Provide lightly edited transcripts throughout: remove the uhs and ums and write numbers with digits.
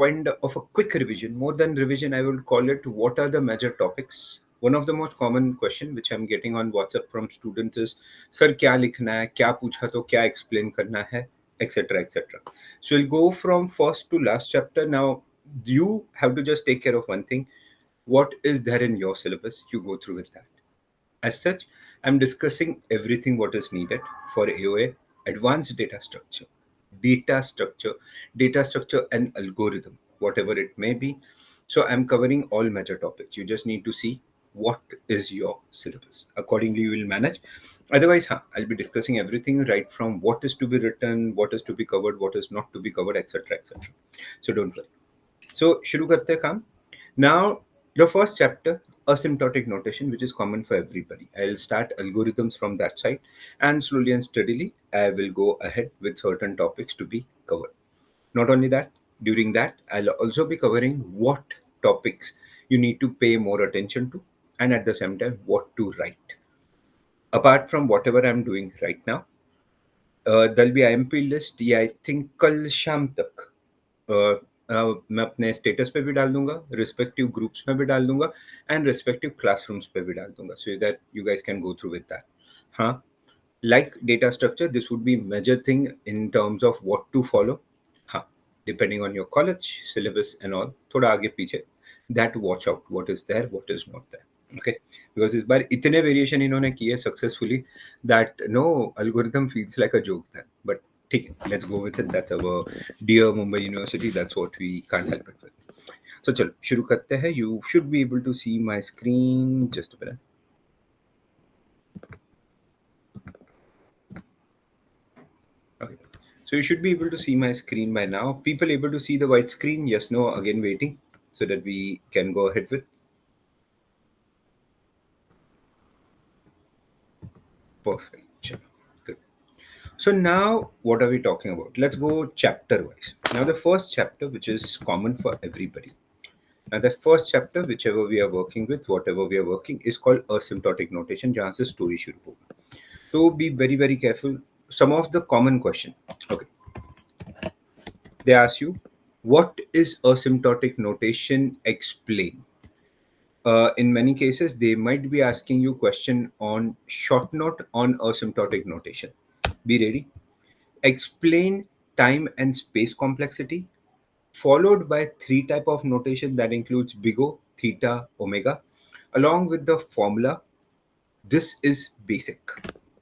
kind of a quick revision. More than revision, I would call it what are the major topics. One of the most common question which I'm getting on WhatsApp from students is, "Sir, क्या लिखना है? क्या पूछा तो क्या explain करना है?" etc. etc. So we'll go from first to last chapter. Now you have to just take care of one thing. What is there in your syllabus? You go through with that. As such, I'm discussing everything what is needed for AOA, advanced data structure, data structure and algorithm, whatever it may be. So I'm covering all major topics. You just need to see what is your syllabus. Accordingly, you will manage. Otherwise, I'll be discussing everything right from what is to be written, what is to be covered, what is not to be covered, etc. etc. So don't worry. So शुरू करते हैं काम. Now, the first chapter, asymptotic notation, which is common for everybody. I'll start algorithms from that side, and slowly and steadily, I will go ahead with certain topics to be covered. Not only that, during that, I'll also be covering what topics you need to pay more attention to, and at the same time, what to write. Apart from whatever I'm doing right now, there'll be IMP list. Yeah, I think कल शाम तक मैं अपने status पे भी डाल दूंगा, respective groups में भी डाल दूंगा एंड रिस्पेक्टिव क्लासरूम्स पे भी डाल दूंगा, so that you guys can go through with that. हाँ, like data structure, this would be major thing in terms of what to follow. हाँ, depending on your college syllabus and all, थोड़ा आगे पीछे, that watch out what is there, what is not there. Okay, because इस बार इतने variation इन्होंने किए successfully that no algorithm feels like a joke then. But ठीक है, let's go with it. That's our dear Mumbai University. That's what we can't help it with. So चलो शुरू करते हैं. You should be able to see my screen. Just a minute. Okay. So you should be able to see my screen by now. People able to see the white screen? Yes, no, again waiting so that we can go ahead with. Perfect. Sure. Good. So now what are we talking about? Let's go chapter wise. Now the first chapter, which is common for everybody. Now the first chapter, whichever we are working with, whatever we are working, is called asymptotic notation, जहाँ से story शुरू होगा. So be very very careful. Some of the common question. Okay. They ask you, what is asymptotic notation? Explain. In many cases, they might be asking you question on short note on asymptotic notation. Be ready. Explain time and space complexity, followed by three type of notation that includes big O, theta, omega, along with the formula. This is basic.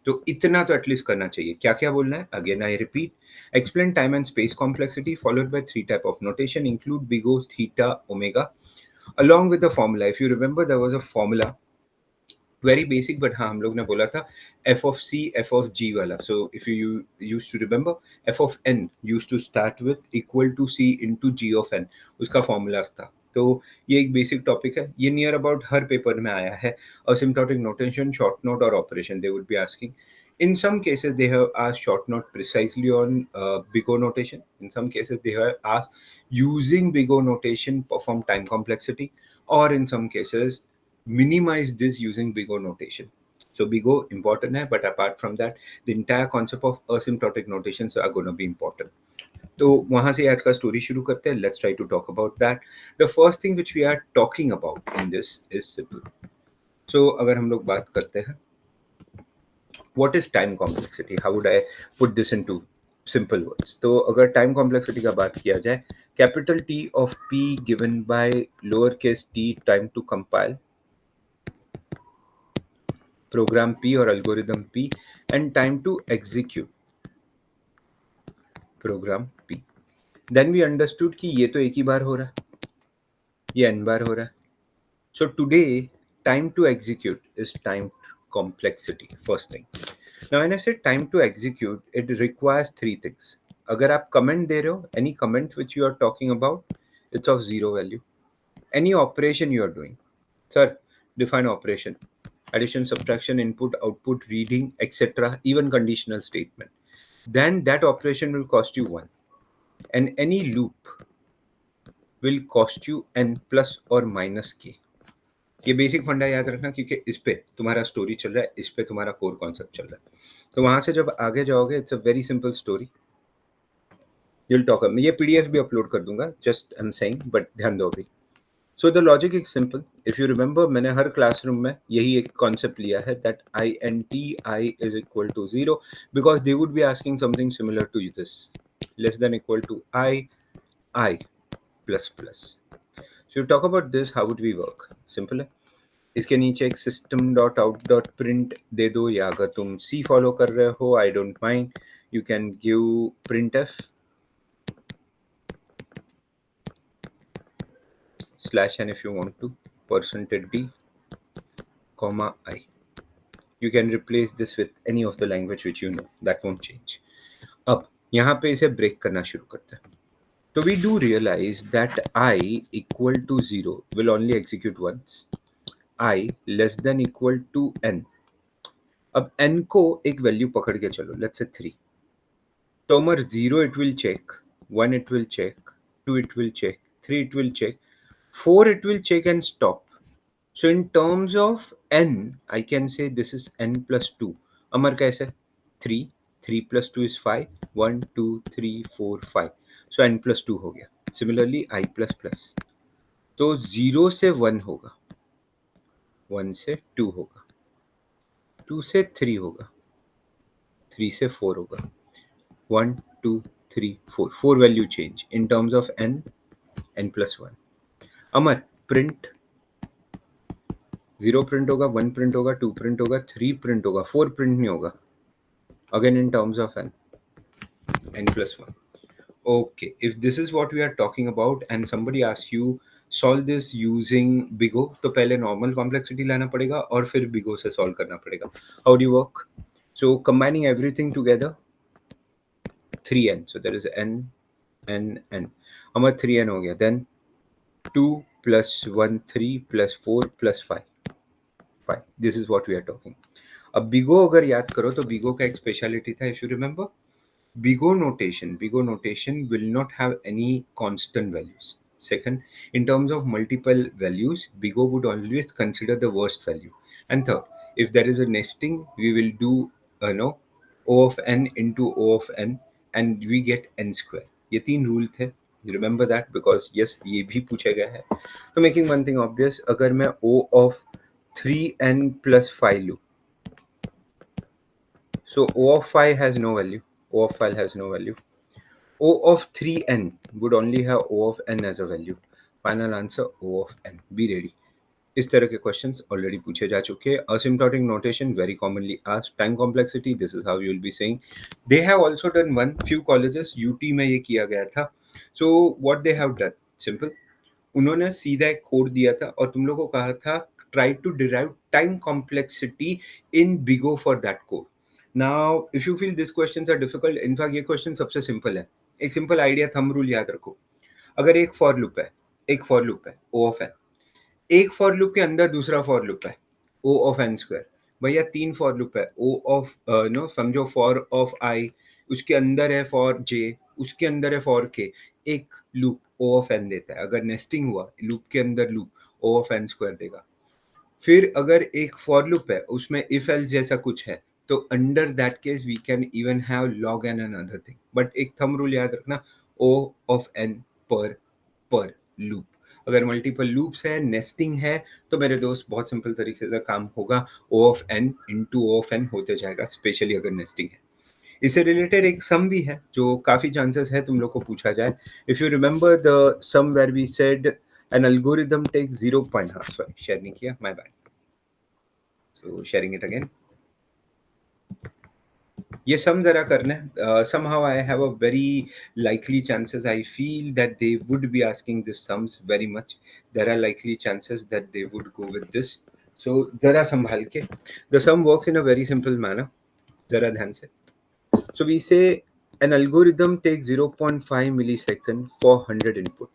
तो इतना तो at least करना चाहिए. क्या क्या बोलना है? Again I repeat. Explain time and space complexity, followed by three type of notation, include big O, theta, omega, along with the formula. If you remember, there was a formula, very basic, but हाँ हम लोग ने बोला था f of c, f of g वाला. So if you used to remember, f of n used to start with equal to c into g of n. उसका formulas था. तो ये एक बेसिक टॉपिक है. ये नियर अबाउट हर पेपर में आया है. Asymptotic notation, short note or operation, they would be asking. In some cases, they have asked short note precisely on big O notation. In some cases, they have asked using big O notation perform time complexity, or in some cases minimize this using big O notation. So big O important hai, but apart from that, the entire concept of asymptotic notations are going to be important. तो वहां से आज का story शुरू करते हैं. Let's try to talk about that. The first thing which we are talking about in this is simple. So अगर हम लोग बात करते हैं, what is time complexity? How would I put this into simple words? तो अगर time complexity का बात किया जाए, capital T of P given by lowercase t time to compile program P or algorithm P and time to execute program P. Then we understood कि ये तो एक ही बार हो रहा है, ये n बार हो रहा है. So today time to execute is time complexity. First thing. Now when I say time to execute, it requires three things. अगर आप comment दे रहे हो, any comment which you are talking about, it's of zero value. Any operation you are doing, sir, define operation. Addition, subtraction, input, output, reading, etc. Even conditional statement. Then that operation will cost you 1. And any loop will cost you n plus or minus k. ये basic फंडा याद रखना, क्योंकि इस पे तुम्हारा story चल रहा है, इस पे तुम्हारा कोर कॉन्सेप्ट चल रहा है. तो वहां से जब आगे जाओगे, it's a very simple story. you'll talk. मैं ये PDF भी upload कर दूंगा, just I'm saying, but ध्यान दो अभी. So the logic is simple. If you remember, मैंने हर classroom में यही एक concept लिया है that int I is equal to 0 because they would be asking something similar to this, less than equal to I plus plus. So you talk about this, how would we work? Simple है. इसके नीचे एक system.out.print दे दो, या अगर तुम C follow कर रहे हो, I don't mind, you can give printf /n if you want to, %d, comma I. You can replace this with any of the language which you know, that won't change. अब यहाँ पे इसे break करना शुरू करते हैं. So we do realize that I equal to 0 will only execute once. I less than equal to n. अब n को एक वैल्यू पकड़ के चलो, let's say 3. तो अमर 0 it will check, 1 it will check, 2 it will check, 3 it will check, 4 it will check and stop. So in terms of n, I can say this is n plus 2. Amar kaise? 3. 3 plus 2 is 5. 1, 2, 3, 4, 5. So n plus 2 हो गया. Similarly, I plus plus. तो 0 से 1 होगा. 1 से 2 होगा. 2 से 3 होगा. 3 से 4 होगा. 1, 2, 3, 4. 4 value change in terms of n plus 1. Amar, print 0 print होगा, 1 प्रिंट होगा, 2 प्रिंट होगा, 3 प्रिंट होगा, 4 प्रिंट नहीं होगा. Again in terms of n plus 1. Okay, if this is what we are talking about and somebody asks you solve this using Big O, तो पहले normal complexity लाना पड़ेगा और फिर Big O से solve करना पड़ेगा. How do you work? So combining everything together, 3n. So there is n. हमारा 3n हो गया. Then 2 plus 1 3 plus 4 plus 5. This is what we are talking. अब बिगो अगर याद करो तो बिगो का एक स्पेशलिटी था, if you remember, big O notation will not have any constant values. Second, in terms of multiple values, bigo would always consider the worst value. And third, if there is a nesting, we will do O of n into O of n and we get n square. ये तीन rule थे. Remember that because yes, ये भी पूछा गया है. तो making one thing obvious, अगर मैं O of 3n plus 5 लूँ, so O of 5 has no value. O of 5 has no value. O of 3n would only have O of n as a value. Final answer O of n. Be ready. इस तरह के questions already पूछे जा चुके हैं. Asymptotic notation very commonly asked. Time complexity, this is how you will be saying. They have also done one few colleges. UT में ये किया गया था. So what they have done? Simple. उन्होंने सीधा एक कोड दिया था और तुम लोगों को कहा था try to derive time complexity in Big O for that code. Now, if you feel these questions are difficult, in fact ये question सबसे simple है. एक simple idea thumb rule याद रखो. अगर एक for loop है O of n, एक for loop के अंदर दूसरा for loop है O of n square. भैया 3 for loop है O of समझो for of I, उसके अंदर है for j, उसके अंदर है for k. एक loop O of n देता है. अगर nesting हुआ loop के अंदर loop O of n square देगा. फिर अगर एक for loop है उसमें if else जैसा कुछ है तो under that case we can even have log n and other thing. But एक thumb rule याद रखना, O of n per loop. अगर मल्टीपल लूप्स है, नेस्टिंग है, तो मेरे दोस्त बहुत सिंपल तरीके से काम होगा. O of n into O of n होते जाएगा, स्पेशली अगर नेस्टिंग है. इससे रिलेटेड एक सम भी है जो काफी चांसेस है तुम लोग को पूछा जाए. If you remember the somewhere we said an algorithm takes 0. Sorry, share नहीं किया, my bad. So sharing it again. ये सम जरा करना है. Somehow I have a very likely chances, I feel that they would be asking this sums very much. There are likely chances that they would go with this. So जरा संभाल के. The sum works in a very simple manner. जरा ध्यान से. So we say an algorithm takes 0.5 millisecond for 100 input.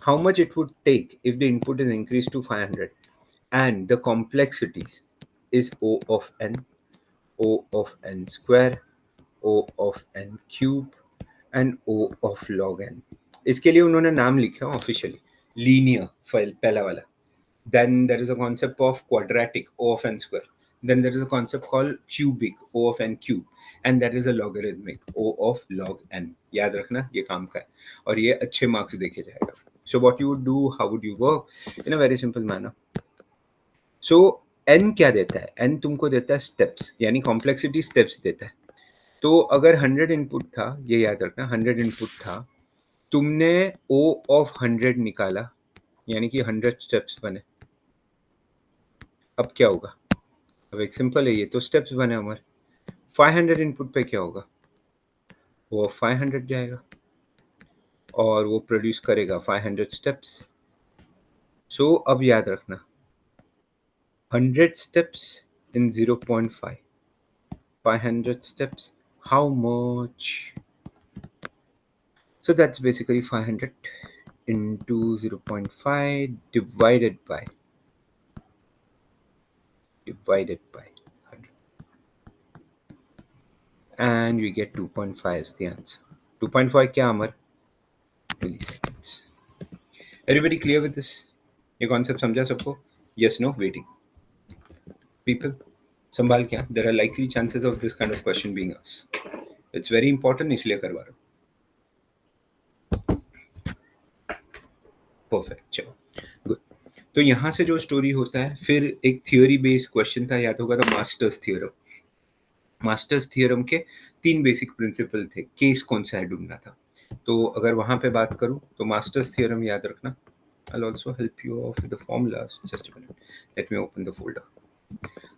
How much it would take if the input is increased to 500 and the complexities is O of n, O of n square, O of n cube and O of log n. इसके लिए उन्होंने नाम लिखा officially linear file पहला वाला. Then there is a concept of quadratic O of n square. Then there is a concept called cubic, O of n cube, and that is a logarithmic, O of log n. याद रखना ये काम का है और ये अच्छे marks देके जाएगा. So what you would do, how would you work? In a very simple manner. So n क्या देता है? n तुमको देता है steps, यानी complexity steps देता है. तो अगर 100 इनपुट था, ये याद रखना 100 इनपुट था, तुमने O of 100 निकाला, यानी कि 100 स्टेप्स बने. अब क्या होगा? अब एक सिंपल है, ये तो स्टेप्स बने हमारे. 500 इनपुट पे क्या होगा? वो 500 जाएगा और वो प्रोड्यूस करेगा 500 स्टेप्स. सो अब याद रखना 100 steps in 0.5, 500 steps, how much? So that's basically 500 into 0.5 divided by 100, and we get 2.5 is the answer. 2.5 क्या अमर? milliseconds. Everybody clear with this? ये concept समझा सबको? Yes, no, waiting. People, संभाल क्या? There are likely chances of this kind of question being asked. It's very important, इसलिए करवा रहा हूँ. परफेक्ट, चलो गुड. तो यहाँ से जो स्टोरी होता है, फिर एक थियोरी बेस्ड क्वेश्चन था, याद होगा, तो मास्टर्स थ्योरम. मास्टर्स थ्योरम के 3 बेसिक प्रिंसिपल थे, केस कौन सा है ढूंढना था. तो अगर वहां पे बात करूं तो मास्टर्स थ्योरम याद रखना. I'll also help you off with the formulas. Just a minute. Let me open the folder.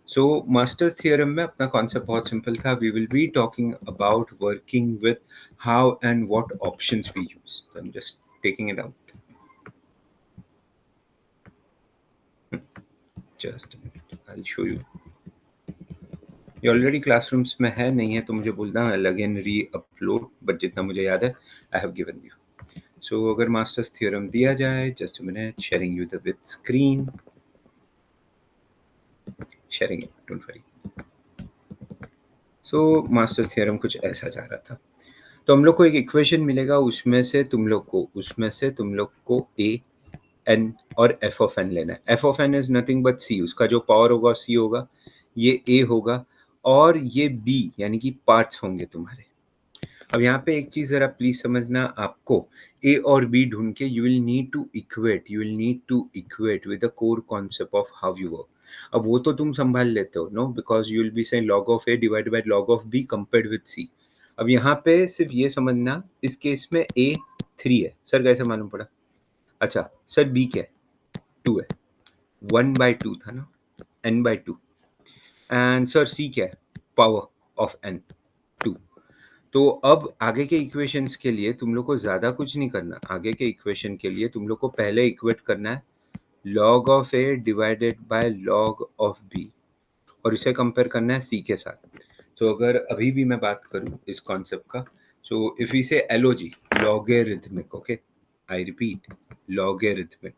So Master's theorem में अपना concept बहुत simple था. We will be talking about working with how and what options we use. So I'm just taking it out. Just a minute. I'll show you. ये already classrooms में है, नहीं है तो मुझे बोलना, अगेन री अपलोड, बट जितना मुझे याद है आई हैव गिवन यू. सो अगर मास्टर्स थ्योरम दिया जाए, just a minute, sharing you the with screen, sharing it, don't worry. So masters theorem कुछ ऐसा जा रहा था. तो हम लोग को एक इक्वेशन मिलेगा, उसमें से तुम लोग को ए एन और एफ ऑफ एन लेना है. F of N is nothing but C, उसका जो पावर होगा सी होगा, ये ए होगा और ये बी यानी कि पार्ट्स होंगे तुम्हारे. अब यहाँ पे एक चीज जरा प्लीज समझना, आपको ए और बी ढूंढ के you will need to equate with the core concept of how you work. अब वो तो तुम संभाल लेते हो, no, because you will be saying log of a divided by log of b compared with c. अब यहाँ पे सिर्फ ये समझना, इस केस में a 3 है. सर कैसे मालूम पड़ा? अच्छा सर b क्या है? 2 है. 1/2 था ना, n/2. एंड सर c क्या है? Power of n, 2. तो अब आगे के इक्वेशंस के लिए तुम लोग को ज्यादा कुछ नहीं करना. आगे के इक्वेशन के लिए तुम लोग को पहले इक्वेट करना है log of a divided by log of b, और इसे कंपेयर करना है c के साथ. तो अगर अभी भी मैं बात करूं इस कॉन्सेप्ट का, सो इफ वी से LOG, logarithmic, okay, I repeat, logarithmic.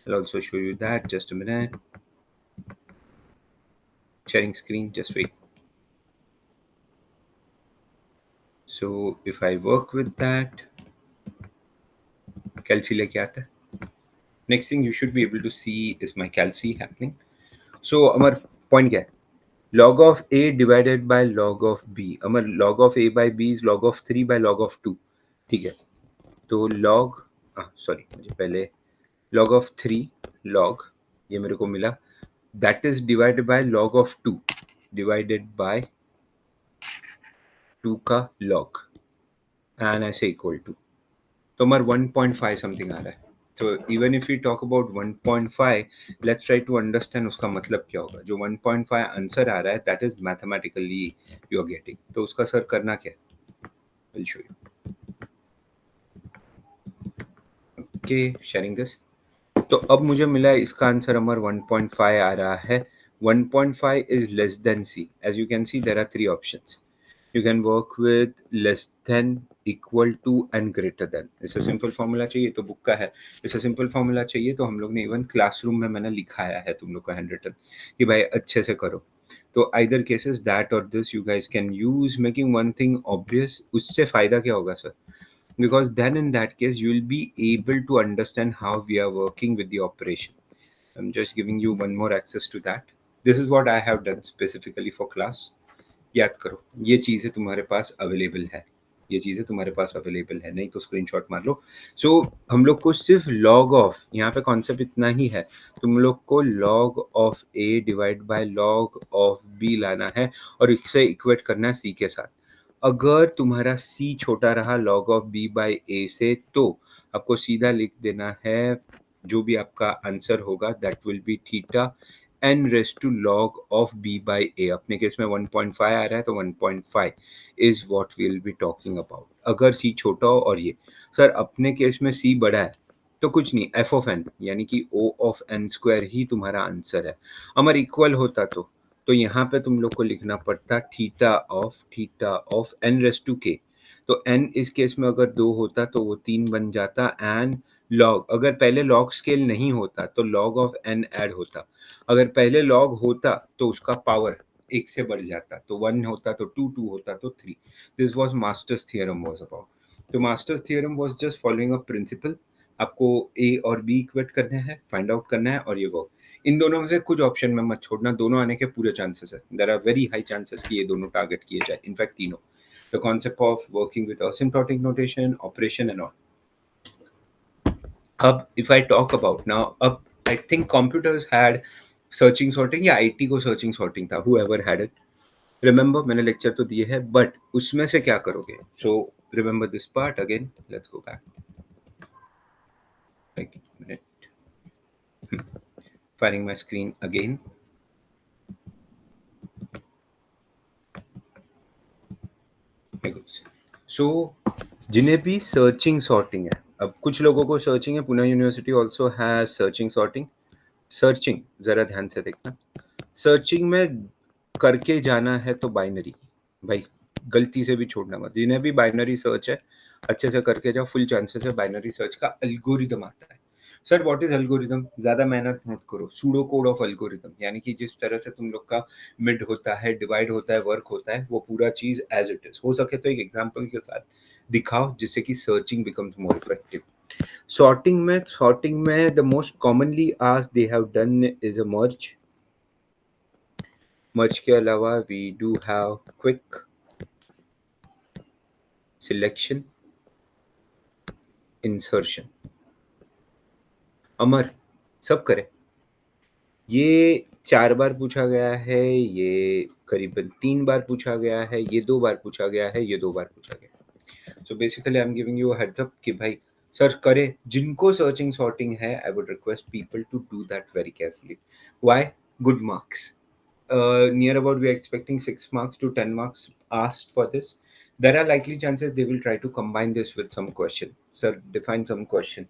I'll also show you that, just a minute. Sharing screen, just wait. So if I work with that, calci लेके आता है. Next thing you should be able to see is my calci happening. So हमारा point क्या है? Log of a divided by log of b. हमारा log of a by b is log of 3 by log of 2. ठीक है. तो log, sorry, मुझे पहले log of 3 log, ये मेरे को मिला, that is divided by log of 2 divided by 2 का log, and ऐसे इक्वल टू, तो हमारा 1.5 समथिंग आ रहा है. तो even if you talk about 1.5, let's try to understand उसका मतलब क्या होगा. जो 1.5 आंसर आ रहा है, that is mathematically you are getting. तो उसका सर करना क्या है, will show you. Okay, sharing this. तो अब मुझे मिला इसका आंसर हमारा 1.5 आ रहा है. 1.5 is less than c. As you can see, there are 3 options. You can work with less than, equal to and greater than. इससे सिंपल फॉर्मूला चाहिए तो बुक का है, इससे सिंपल फॉर्मूला चाहिए तो हम लोग ने इवन क्लासरूम में मैंने लिखाया है तुम लोग को हैंड रिटन, कि भाई अच्छे से करो. तो either cases that or this you guys can use, making one thing obvious. उससे फायदा क्या होगा sir? Because then in that case you will be able to understand how we are working with the operation. I'm just giving you one more access to that. This is what I have done specifically for class. याद करो, ये चीज़ें तुम्हारे पास available है, ये चीज़ें तुम्हारे पास available है, नहीं तो स्क्रीनशॉट मार लो. सो हम लोग को सिर्फ लॉग ऑफ, यहाँ पे कॉन्सेप्ट इतना ही है, तुम लोग को log of A divide by log of B लाना है और इससे इक्वेट करना है सी के साथ. अगर तुम्हारा सी छोटा रहा लॉग ऑफ बी बाय ए से, तो आपको सीधा लिख देना है, जो भी आपका आंसर होगा that will be theta n raise to log of b by a. अपने केस में 1.5 आ रहा है तो 1.5 is what we will be talking about. अगर c छोटा हो और ये सर अपने केस में c बड़ा है तो कुछ नहीं, f ऑफ n यानी कि o ऑफ n स्क्वायर ही तुम्हारा आंसर है. अमर इक्वल होता तो यहाँ पे तुम लोग को लिखना पड़ता theta of n raise to k. तो n इस केस में अगर 2 होता तो वो 3 बन जाता. एंड लॉग, अगर पहले लॉग स्केल नहीं होता तो लॉग ऑफ n ऐड होता. अगर पहले लॉग होता तो उसका पावर 1 से बढ़ जाता, तो 1 होता तो 2, 2 होता तो 3. This was master's theorem was about. तो master's theorem was just following a principle. आपको ए और बी इक्वेट करने हैं, फाइंड आउट करना है और ये वर्क. इन दोनों में से कुछ ऑप्शन में मत छोड़ना, दोनों आने के पूरे चांसेस है. There are very high chances कि ये दोनों टारगेट किए जाए, इनफैक्ट तीनों. The concept of working with asymptotic notation, operation and all. अब if I talk about now, अब I think computers had searching sorting या आईटी को सर्चिंग सॉर्टिंग था, whoever had it. रिमेंबर मैंने लेक्चर तो दिए है, बट उसमें से क्या करोगे? So remember this part again. Let's go back. एक minute, firing my screen again. So जिन्हें भी सर्चिंग सॉर्टिंग है, अब कुछ लोगों को सर्चिंग है, Pune university also has searching sorting. Searching जरा ध्यान से देखना, सर्चिंग में करके जाना है तो बाइनरी, भाई गलती से भी छोड़ना मत. जिन्हें भी बाइनरी सर्च है अच्छे से करके जाओ, फुल चांसेस है बाइनरी सर्च का. एल्गोरिदम आता है. Sir what is algorithm? ज्यादा मेहनत मत करो. सूडो कोड ऑफ एल्गोरिदम, यानी कि जिस तरह से तुम लोग का मिड होता है, डिवाइड होता है, वर्क होता है, वो पूरा चीज एज इट इज. हो सके तो एक एग्जांपल के साथ दिखाओ जिससे कि searching becomes more effective. Sorting में the most commonly asked they have done is a merge. Merge के अलावा we do have quick selection, insertion. Amar सब करें. ये 4 बार पूछा गया है, ये करीबन 3 बार पूछा गया है, ये 2 बार पूछा गया है, ये 2 बार पूछा गया है. So basically I am giving you heads up कि भाई सर करें. जिनको सर्चिंग सॉर्टिंग है, I would request people to do that very carefully. Why? Good marks. Near about we are expecting 6 marks to 10 marks asked for this. There are likely chances they will try to combine this with some question. Sir, define some question.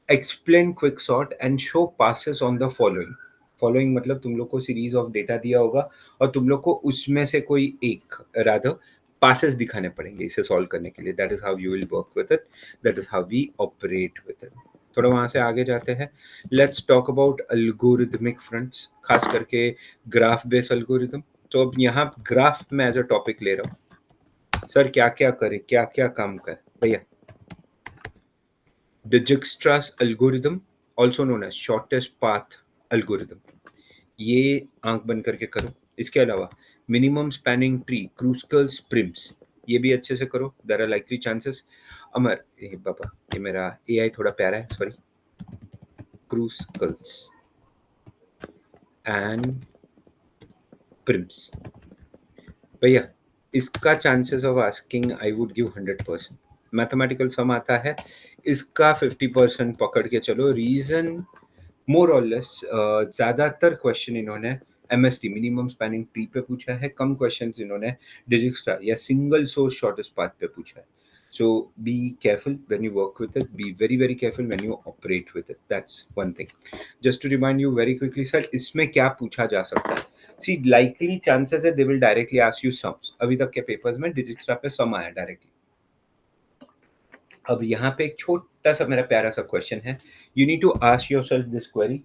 Explain quick sort and show passes on the following. Following मतलब तुम लोग को series of data दिया होगा और तुम लोग को उसमें से कोई एक रादर passes दिखाने पड़ेंगे इसे सॉल्व करने के लिए. That is how you will work with it. That is how we operate with it. थोड़ा वहां से आगे जाते हैं. Let's talk about algorithmic fronts, खास करके ग्राफ बेस्ड अल्गोरिथम. तो अब यहाँ ग्राफ में एज अ टॉपिक ले रहा हूँ. सर क्या क्या करे, क्या क्या काम कर भैया? Dijkstra's algorithm, also known as shortest path algorithm. ये आंख बंद करके करो. इसके अलावा minimum spanning tree, Kruskal's, Prim's, ये भी अच्छे से करो. There are likely chances. Amar बाबा, ये मेरा एआई थोड़ा प्यारा है, सॉरी. क्रूस्कल्स एंड प्रिम्स, भैया इसका chances of asking I would give 100%. Mathematical sum आता है, इसका 50% पकड़ के चलो. रीजन मोर और लेस, ज़्यादातर क्वेश्चन इन्होंने एमएसटी मिनिमम स्पैनिंग ट्री पे पूछा है, कम क्वेश्चंस इन्होंने डिजिक्स्ट्रा या सिंगल सोर्स शॉर्टेस्ट पाथ पे पूछा है. So be careful when you work with it. Be very very careful when you operate with it. That's one thing. Just to remind you very quickly, sir, इसमें क्या पूछा जा सकता है? See, likely chances है they will directly ask you sums. अभी तक के पेपर्स में डिजिक्स्ट्रा पे सम आया डायरेक्टली. अब यहाँ पे एक छोटा सा मेरा प्यारा सा क्वेश्चन है. You need to ask yourself this query.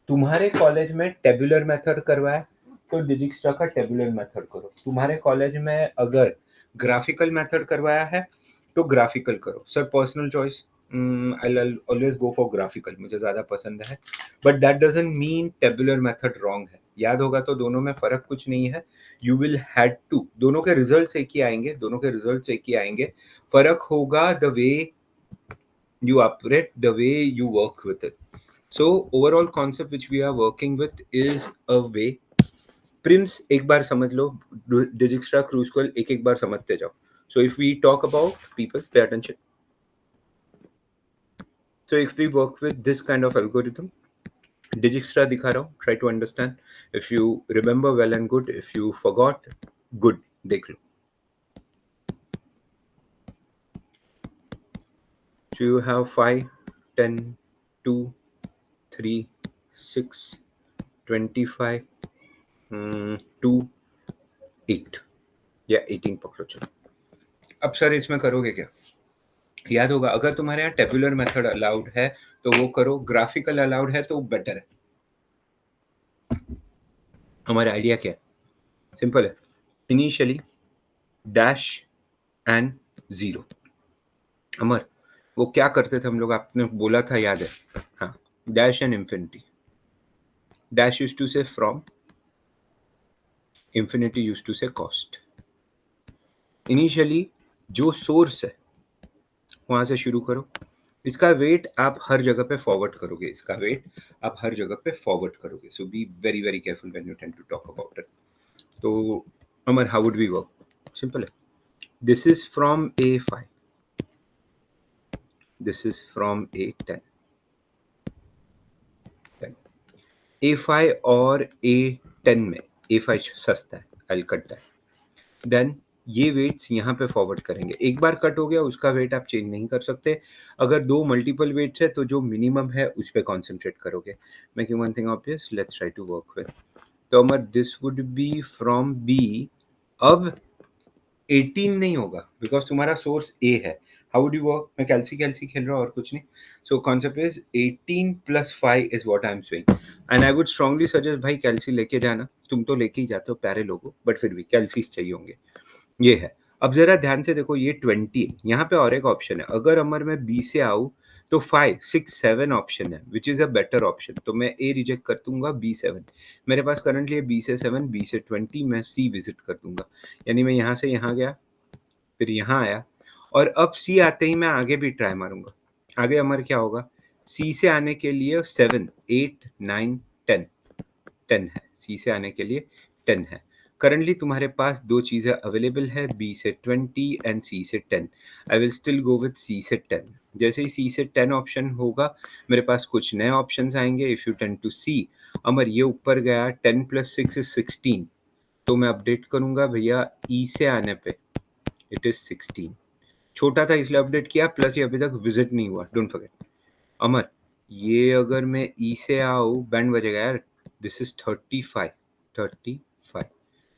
तुम्हारे कॉलेज में टेबुलर मेथड करवाया तो डिजिक्स्ट्रा का टेबुलर मेथड करो. तुम्हारे कॉलेज में अगर ग्राफिकल मेथड करवाया है तो ग्राफिकल करो. Sir personal choice, I always go for graphical, मुझे ज़्यादा पसंद है. But that doesn't mean tabular method wrong है. याद होगा तो दोनों में फर्क कुछ नहीं है. यू विल हैड टू, दोनों के रिजल्ट्स एक ही आएंगे, दोनों के रिजल्ट्स एक ही आएंगे. फर्क होगा the way you operate, the way you work with it. So overall concept which we are working with is a way. Prims एक बार समझ लो, Dijkstra, Crucial एक एक बार समझते जाओ. So if we talk about people, pay attention. So if we work with this kind of algorithm, Dijkstra दिखा रहा हूँ, try to understand. If you remember, well and good. If you forgot, good, देख लो. So you have 5, 10, 2, 3, 6, 25, 2, 8 या 18 पकड़ो. चलो अब sir इसमें करोगे क्या? याद होगा, अगर तुम्हारे यहाँ टेबुलर मेथड अलाउड है तो वो करो, ग्राफिकल अलाउड है तो बेटर है. हमारा आइडिया क्या है? सिंपल है. Initially dash and zero. Amar वो क्या करते थे हम लोग, आपने बोला था, याद है? हाँ, dash and infinity. Dash used to say from, infinity used to say cost. Initially जो सोर्स है वहां से शुरू करो. इसका वेट आप हर जगह पे फॉरवर्ड करोगे, इसका वेट आप हर जगह पे फॉरवर्ड करोगे. So be very very careful when you tend to talk about it. तो Amar, how would we work? Simple है. This is from A5, this is from A10. A5 और A10 में A5 सस्ता है, आई कट दैट. देन ये weights यहाँ पे forward करेंगे. एक बार कट हो गया, उसका वेट आप चेंज नहीं कर सकते. अगर दो मल्टीपल वेट्स है तो जो मिनिमम है उस पर कॉन्सेंट्रेट करोगे. Making one thing obvious, let's try to work with. तो Amar this would be from B. अब 18 नहीं होगा बिकॉज तुम्हारा सोर्स A है. How would you work? मैं कैल्सी खेल रहा हूँ और कुछ नहीं. So concept is 18 + 5 is what I am saying. And I would strongly suggest भाई कैल्सी लेके जाना. तुम तो लेके ही जाते हो प्यारे लोगों, बट फिर भी कैल्सीज चाहिए होंगे. ये है. अब जरा ध्यान से देखो, ये 20 है. यहाँ पे और एक ऑप्शन है. अगर अमर मैं B से आऊँ तो 5, 6, 7 ऑप्शन है, which is a better option. तो मैं A रिजेक्ट कर दूंगा, B7. मेरे पास करंटली है B से 7, B से 20. मैं C विजिट कर दूंगा. यानी मैं यहाँ से यहाँ गया, फिर यहाँ आया, और अब C आते ही मैं आगे भी ट्राई मारूंगा. आगे अमर क्या होगा? C से आने के लिए 7, 8, 9, 10. 10 है. C से आने के लिए 10 है. करंटली तुम्हारे पास दो चीज़ें अवेलेबल है, B से 20 एंड C से 10. I will still go with C से 10. जैसे ही C से 10 ऑप्शन होगा, मेरे पास कुछ नए ऑप्शंस आएंगे. इफ़ यू टेंड टू सी, अमर ये ऊपर गया, 10 + 6 इज 16. तो मैं अपडेट करूंगा भैया E से आने पे, इट इज 16. छोटा था इसलिए अपडेट किया, प्लस ये अभी तक विजिट नहीं हुआ, डोंट फॉरगेट. अमर ये अगर मैं E से आऊँ, बैंड बजेगा यार. This is 35. 35.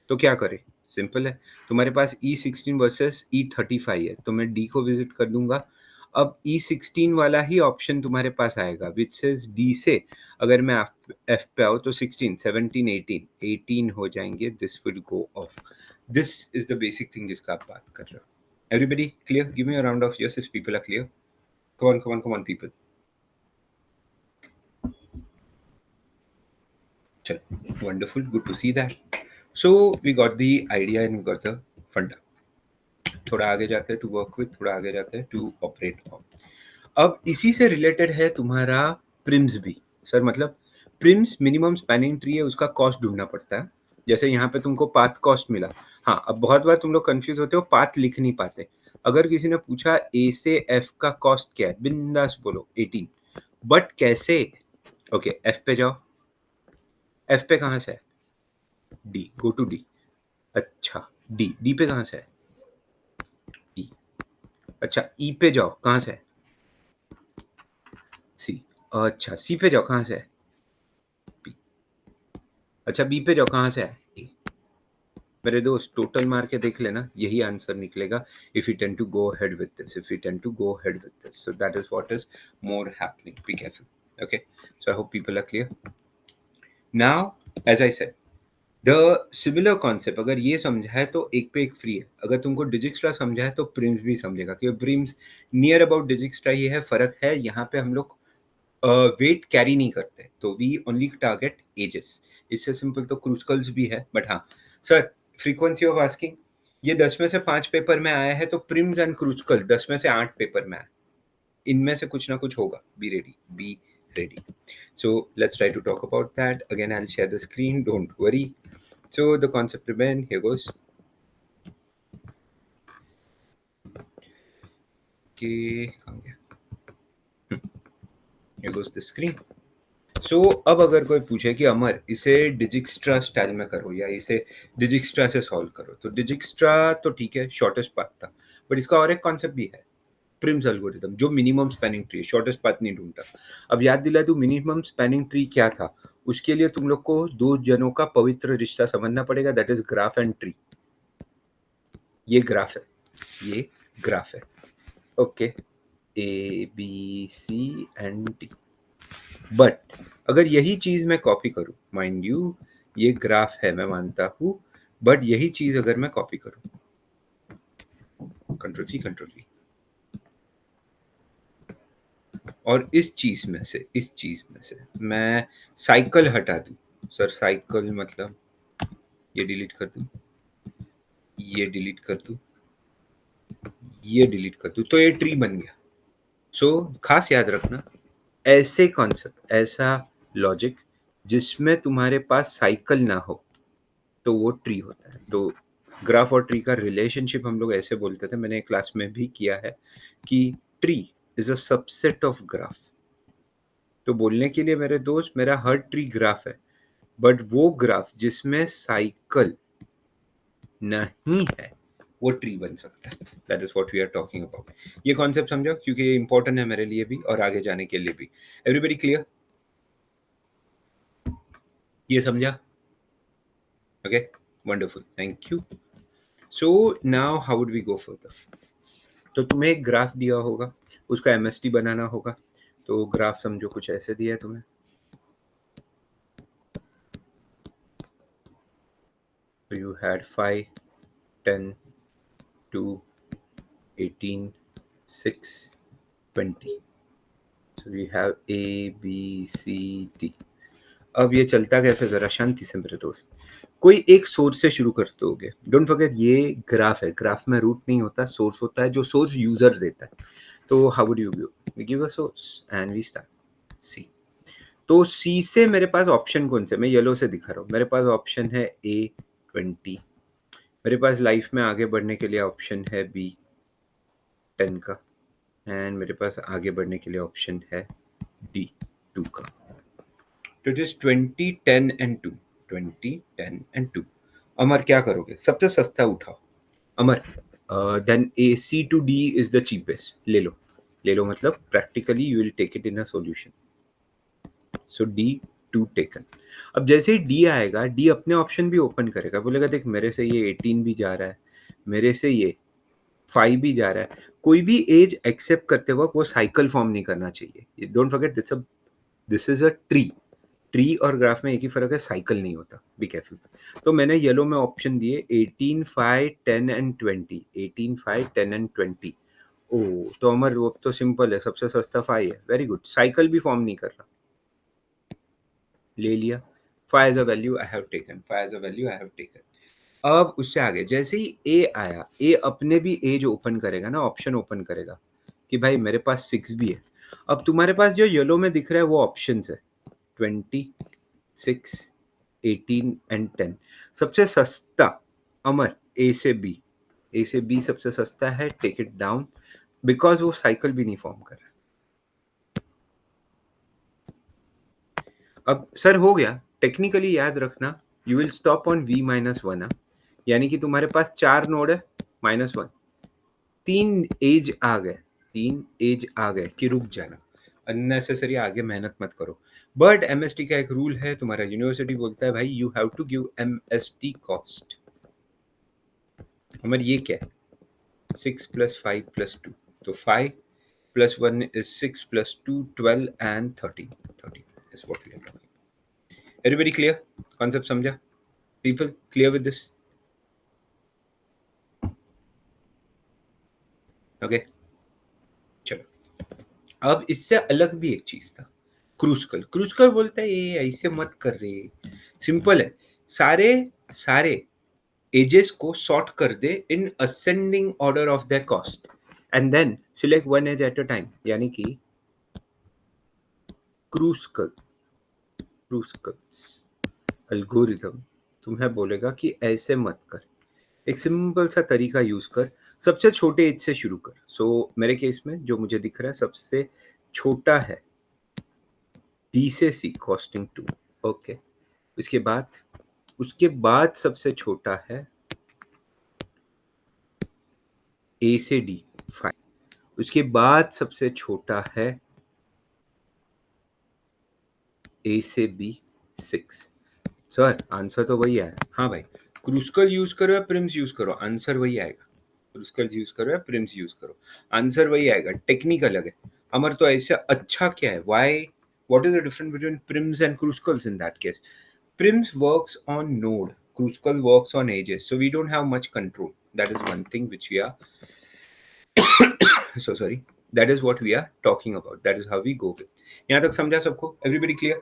तो क्या करें? सिंपल है. तुम्हारे पास E16 वर्सेस E35 है, तो मैं D को विजिट कर दूंगा. अब E16 वाला ही ऑप्शन तुम्हारे पास आएगा, विच सेज D से अगर मैं F पे आऊँ तो 16, 17, 18 हो जाएंगे. This will go off. This is the basic thing जिसका आप बात कर रहे हो. Everybody clear? Give me a round of yes if people are clear. Come on, people. Wonderful, good to see that. So we got the idea and we got the funda. थोड़ा आगे जाते हैं टू वर्क विथ, थोड़ा आगे जाते हैं to operate on. अब इसी से रिलेटेड है तुम्हारा प्रिम्स भी. सर मतलब प्रिम्स मिनिमम स्पैनिंग ट्री है, उसका कॉस्ट ढूंढना पड़ता है. जैसे यहाँ पे तुमको पाथ कॉस्ट मिला. हाँ, अब बहुत बार तुम लोग कंफ्यूज होते हो, पाथ लिख नहीं पाते. अगर किसी ने पूछा A से F का कॉस्ट क्या है, बिंदास बोलो 18. बट कैसे? ओके, F पे जाओ. F पे कहाँ से है? D. Go to D. अच्छा, D पे कहाँ से है? E. अच्छा, E पे जाओ, कहाँ से है? C. अच्छा, C पे जाओ, कहाँ से है? B. अच्छा, B पे जाओ, कहाँ से है? A. मेरे दोस्त टोटल मार के देख लेना, यही आंसर निकलेगा. If you tend to go ahead with this, if you tend to go ahead with this, so that is what is more happening. Be careful. Okay, so I hope people are clear. Now, as I said, the similar concept अगर ये समझा है तो एक पे एक free है. अगर तुमको डिजिक्स्ट्रा समझा है तो प्रिम्स भी समझेगा, क्योंकि प्रिम्स नियर अबाउट डिजिक्स्ट्रा ये है. फर्क है यहाँ पे हम लोग वेट कैरी नहीं करते, तो वी ओनली टारगेट एजेस. इससे सिंपल तो क्रूस्कल्स भी है, बट हाँ सर, फ्रीक्वेंसी ऑफ आस्किंग, ये 10 में से 5 पेपर में आया है, तो प्रिम्स एंड क्रूस्कल 10 में से 8 पेपर में आया, इनमें से कुछ ना कुछ होगा. Be ready, be ready. So let's try to talk about that. Again, I'll share the screen, don't worry. So the concept remain, here goes. Okay, here goes the screen. So अब अगर कोई पूछे कि अमर इसे डिजिक्स्ट्रा स्टाइल में करो या इसे डिजिक्स्ट्रा से सॉल्व करो, तो डिजिक्स्ट्रा तो ठीक है, शॉर्टेस्ट पाथ था, बट इसका और एक कॉन्सेप्ट भी है, प्रिम्स एल्गोरिथम, जो minimum spanning tree, shortest path नहीं ढूंढता. अब याद दिला तू, मिनिमम स्पैनिंग ट्री क्या था. उसके लिए तुम लोग को दो जनों का पवित्र रिश्ता समझना पड़ेगा, that is graph and tree. ये ग्राफ है, ये ग्राफ है, okay, A B C and T. But अगर यही चीज मैं कॉपी करूं, माइंड यू ये ग्राफ है, मैं मानता हूं, बट यही चीज अगर मैं कॉपी करूं, कंट्रोल सी कंट्रोल वी, और इस चीज में से मैं साइकिल हटा दूं, सर साइकिल मतलब ये डिलीट कर दूं, ये डिलीट कर दूं, ये डिलीट कर दूं, तो ये ट्री बन गया. सो खास याद रखना, ऐसे कॉन्सेप्ट, ऐसा लॉजिक जिसमें तुम्हारे पास साइकिल ना हो, तो वो ट्री होता है. तो ग्राफ और ट्री का रिलेशनशिप हम लोग ऐसे बोलते थे, मैंने क्लास में भी किया है, कि tree is a subset of graph. तो बोलने के लिए मेरे दोस्त, मेरा हर ट्री ग्राफ है, बट वो ग्राफ जिसमें साइकिल नहीं है, वो ट्री बन सकता है. That is what we are talking about. ये कॉन्सेप्ट समझो, क्योंकि ये इंपॉर्टेंट है मेरे लिए भी और आगे जाने के लिए भी. Everybody clear? ये समझा? Okay, wonderful, thank you. So now how would we go further. तो तुम्हें एक ग्राफ दिया होगा, उसका एमएसटी बनाना होगा. तो ग्राफ समझो कुछ ऐसे दिया है तुम्हें. So you had 5, 10, 2, 18, 6, 20. So we have A, B, C, D. अब ये चलता कैसे, जरा शांति से मेरे दोस्त. कोई एक सोर्स से शुरू करते होगे. डोंट फॉरगेट, ये ग्राफ है, ग्राफ में रूट नहीं होता, सोर्स होता है, जो सोर्स यूजर देता है. तो how would you give a source and we start C. तो सी से मेरे पास ऑप्शन कौन से, मैं येलो से दिखा रहा हूँ. मेरे पास ऑप्शन है A20, मेरे पास लाइफ में आगे बढ़ने के लिए ऑप्शन है B10 का, एंड मेरे पास आगे बढ़ने के लिए ऑप्शन है D2 का. तो it is 20, 10 and 2. 20, 10 and 2. Amar क्या करोगे, सबसे सस्ता उठाओ. Amar, then A C to D is the cheapest. ले लो, ले लो, मतलब practically you will take it in a solution. So D2 taken. अब जैसे ही डी आएगा, डी अपने ऑप्शन भी ओपन करेगा, बोलेगा देख मेरे से ये 18 भी जा रहा है, मेरे से ये 5 भी जा रहा है. कोई भी एज एक्सेप्ट करते वक्त वो साइकिल फॉर्म नहीं करना चाहिए. Don't forget, this is a tree. Tree और ग्राफ में एक ही फर्क है, साइकिल नहीं होता. Be careful. तो मैंने येलो में ऑप्शन दिए 18, 5, 10 एंड 20. 18, 5, 10 एंड 20. ओ, तो अमर वो तो सिंपल है, सबसे सस्ता 5 है. वेरी गुड, साइकिल भी फॉर्म नहीं कर रहा. ले लिया. 5 as a value I have taken, 5 as a value I have taken. अब उससे आगे जैसे ही ए आया, ए अपने भी एज ओपन करेगा ना, ऑप्शन ओपन करेगा कि भाई मेरे पास 6 भी है. अब तुम्हारे पास जो येलो में दिख रहा है वो ऑप्शन है 20, 6, 18 एंड 10. सबसे सस्ता अमर ए से बी. ए से बी सबसे सस्ता है, टेक इट डाउन, बिकॉज वो साइकिल भी नहीं फॉर्म कर रहा. अब सर हो गया. टेक्निकली याद रखना, you will stop on V-1. यानी कि तुम्हारे पास 4 नोड है, -1. 3 एज आ गए, 3 एज आ गए कि रुक जाना, अननेसेसरी आगे मेहनत मत करो. बट एमएसटी का एक रूल है, तुम्हारा यूनिवर्सिटी बोलता है भाई you have to give MST cost. हमारे ये क्या है, 6 + 5 + 2. तो 5 + 1 is 6 + 2, 12 and 13. 13 is what we are talking. Everybody clear? Concept समझा? People clear with this? Okay. चलो, अब इससे अलग भी एक चीज था. क्रूस्कल। क्रूस्कल बोलता है ये ऐसे मत कर रहे, सिंपल है, सारे सारे एजेस को सॉर्ट कर दे in ascending order of their cost and then select one edge at a time, यानी कि क्रूस्कल क्रूस्कल्स एल्गोरिथम तुम्हें बोलेगा कि ऐसे मत कर, एक सिंपल सा तरीका यूज कर, सबसे छोटे एज से शुरू कर। सो मेरे केस में जो मुझे दिख रहा है सबसे छोटा है डी से सी कॉस्टिंग 2, ओके। उसके बाद सबसे छोटा है ए से डी 5, उसके बाद सबसे छोटा है ए से बी 6। सर आंसर तो वही आया। हाँ भाई, क्रूस्कल यूज करो या प्रिम्स यूज करो, आंसर वही आएगा। क्रूस्कल यूज करो या प्रिम्स यूज करो, आंसर वही आएगा, टेक्निक अलग है। अमर तो ऐसे अच्छा क्या है, why, what is the difference between Prim's and Kruskal's in that case? Prims works on node, Kruskal works on edges, so we don't have much control. That is one thing which we are so sorry. That is what we are talking about. That is how we go with. यहाँ तक समझा सबको? Everybody clear?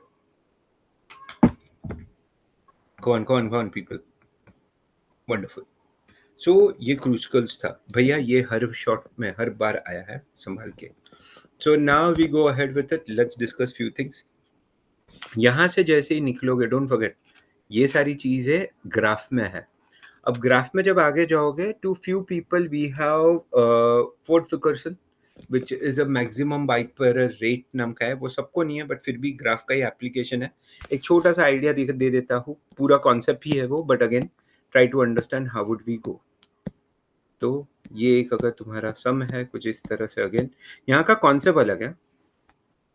Go on, people. Wonderful. So ये क्रूस्कल्स था भैया, ये हर shot में हर बार आया है, संभाल के। So now we go ahead with it. Let's discuss few things. यहाँ से जैसे ही निकलोगे, डोंट फॉरगेट ये सारी चीजें ग्राफ में है। अब ग्राफ में जब आगे जाओगे, to few people we have Ford Fulkerson which is a maximum bipartite नाम का है, वो सबको नहीं है बट फिर भी ग्राफ का ही एप्लीकेशन है। एक छोटा सा आइडिया दे देता हूँ, पूरा कॉन्सेप्ट ही है वो, but again try to understand how would we go. तो ये एक अगर तुम्हारा सम है कुछ इस तरह से, अगेन यहाँ का कॉन्सेप्ट अलग है।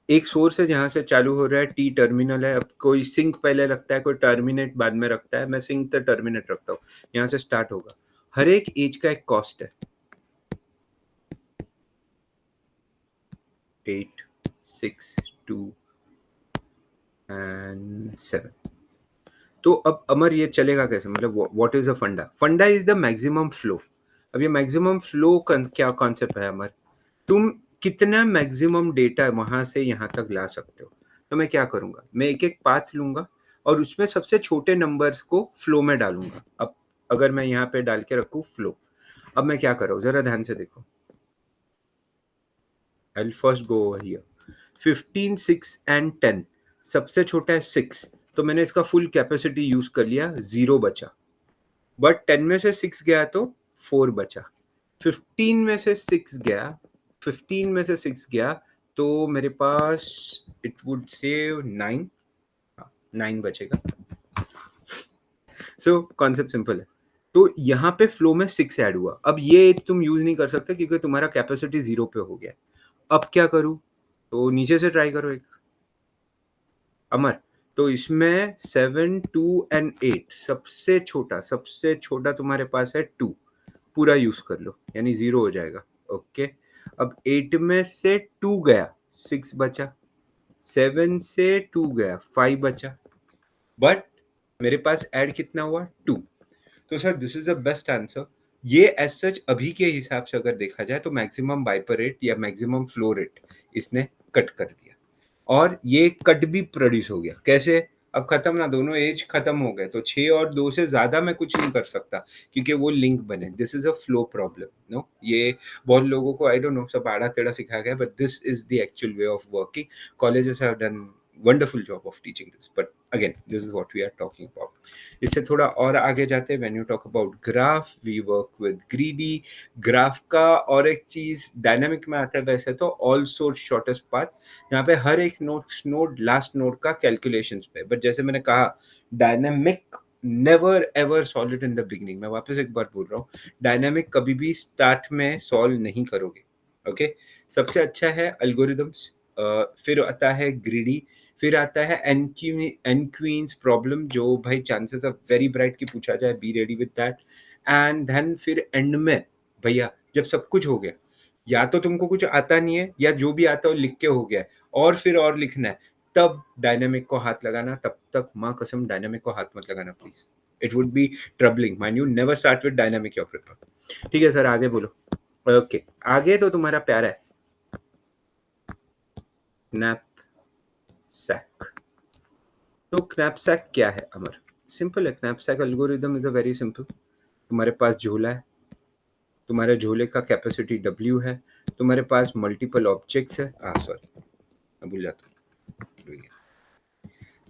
एक सोर्स है जहां से चालू हो रहा है, टी टर्मिनल है, अब कोई सिंक पहले रखता है, कोई टर्मिनेट बाद में रखता है, मैं सिंक तो टर्मिनेट रखता हूँ, यहाँ से स्टार्ट होगा। हर एक एज का एक कॉस्ट है, 8, 6, 2 एंड 7। तो अब अमर ये चलेगा कैसे, मतलब व्हाट इज अ फंडा? फंडा इज द मैक्सिमम फ्लो। अब ये मैक्सिमम फ्लो क्या कॉन्सेप्ट है अमर? तुम कितना मैक्सिमम डेटा वहां से यहाँ तक ला सकते हो। तो मैं क्या करूंगा, मैं एक एक पाथ लूंगा और उसमें सबसे छोटे नंबर्स को फ्लो में डालूंगा। अब अगर मैं यहाँ पे डाल के रखूँ फ्लो, अब मैं क्या कर रहा हूँ जरा ध्यान से देखो। I will first go over here, 15, 6 and 10। सबसे छोटा है 6, तो मैंने इसका फुल कैपेसिटी यूज कर लिया, 0 बचा। बट 10 में से 6 गया तो 4 बचा। 15 में से 6 गया, 15 में से 6 गया तो मेरे पास इट वुड सेव 9, 9 बचेगा। सो कॉन्सेप्ट सिंपल है। तो यहाँ पे फ्लो में 6 ऐड हुआ। अब ये तुम यूज नहीं कर सकते क्योंकि तुम्हारा कैपेसिटी 0 पे हो गया। अब क्या करूँ? तो नीचे से ट्राई करो एक, अमर। तो इसमें 7, 2 एंड 8, सबसे छोटा तुम्हारे पास है 2, पूरा यूज कर लो यानी 0 हो जाएगा। ओके, अब 8 में से 2 गया, 6 बचा। 7 से 2 गया, 5 बचा। बट मेरे पास ऐड कितना हुआ, 2। तो sir this is the best answer. ये एज सच अभी के हिसाब से अगर देखा जाए तो मैक्सिमम बाइपर रेट या मैक्सिमम फ्लो रेट इसने कट कर दिया, और ये कट भी प्रोड्यूस हो गया। कैसे? अब खत्म ना, दोनों एज खत्म हो गए, तो 6 और 2 से ज्यादा मैं कुछ नहीं कर सकता क्योंकि वो लिंक बने। This is a flow problem. No, ये बहुत लोगों को आई डोंट नो सब आड़ा टेढ़ा सिखाया गया, but this is the actual way of working. Colleges have done wonderful job of teaching this, but again this is what we are talking about. इससे थोड़ा और आगे जाते हैं, when you talk about graph we work with greedy. Graph का और एक चीज डायनामिक में आता है वैसे तो ऑल सोर्स शॉर्टेस्ट पाथ, यहाँ पे हर एक नोड लास्ट नोड का कैलकुलेशंस पे। बट जैसे मैंने कहा, dynamic never ever solve it in the beginning. मैं वापस एक बार बोल रहा हूँ, डायनामिक कभी भी स्टार्ट में सॉल्व नहीं करोगे। ओके, सबसे अच्छा है एल्गोरिदम्स, फिर आता है ग्रीडी, फिर आता है एन क्वींस प्रॉब्लम, जो भाई चांसेस ऑफ वेरी ब्राइट की पूछा जाए, be ready with that. And then फिर एंड में भैया जब सब कुछ हो गया, या तो तुमको कुछ आता नहीं है या जो भी आता है लिख के हो गया है, और फिर और लिखना है, तब डायनामिक को हाथ लगाना। तब तक माँ कसम डायनामिक को हाथ मत लगाना please, it would be troubling. Mind you, never start with dynamic your paper. ठीक है सर, आगे बोलो। ओके, आगे तो तुम्हारा प्यारा है नैप सैक। तो knapsack क्या है अमर? सिंपल है, knapsack algorithm is a very simple. तुम्हारे पास झोला है, तुम्हारे झोले का कैपेसिटी W है, तुम्हारे पास मल्टीपल ऑब्जेक्ट्स है, सॉरी मैं भूल जाता हूँ।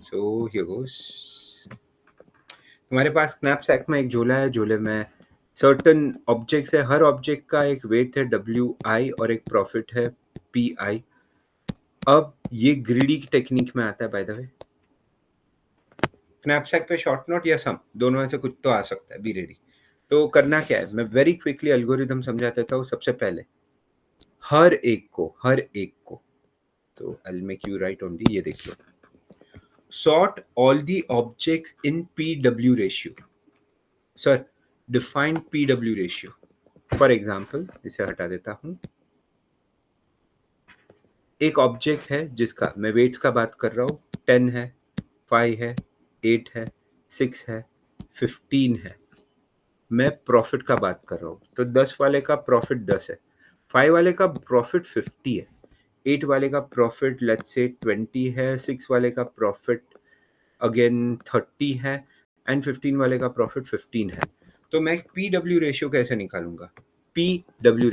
सो हियर गोस, तुम्हारे पास knapsack में एक झोला है, झोले में सर्टेन ऑब्जेक्ट्स है, हर ऑब्जेक्ट का एक वेट है WI और एक प्रॉफिट है PI। अब ये ग्रीडी की टेक्निक में आता है बाय द वे। knapsack पे शॉर्ट नोट या सम दोनों में से कुछ तो आ सकता है, बी रेडी। तो करना क्या है, मैं वेरी क्विकली एल्गोरिदम समझा देता हूँ। सबसे पहले हर एक को तो I will make you right only, ये देख लो, sort all the objects in PW ratio. Sir, define PW ratio. For example, इसे हटा देता हूं। एक ऑब्जेक्ट है जिसका मैं वेट्स का बात कर रहा हूं, 10 है, 5 है, 8 है, 6 है, 15 है। मैं प्रॉफिट का बात कर रहा हूं, तो 10 वाले का प्रॉफिट 10 है, 5 वाले का प्रॉफिट 50 है, 8 वाले का प्रॉफिट लेट्स से 20 है, 6 वाले का प्रॉफिट अगेन 30 है एंड 15 वाले का प्रॉफिट 15 है। तो मैं पी डब्ल्यू रेशियो कैसे निकालूंगा? P W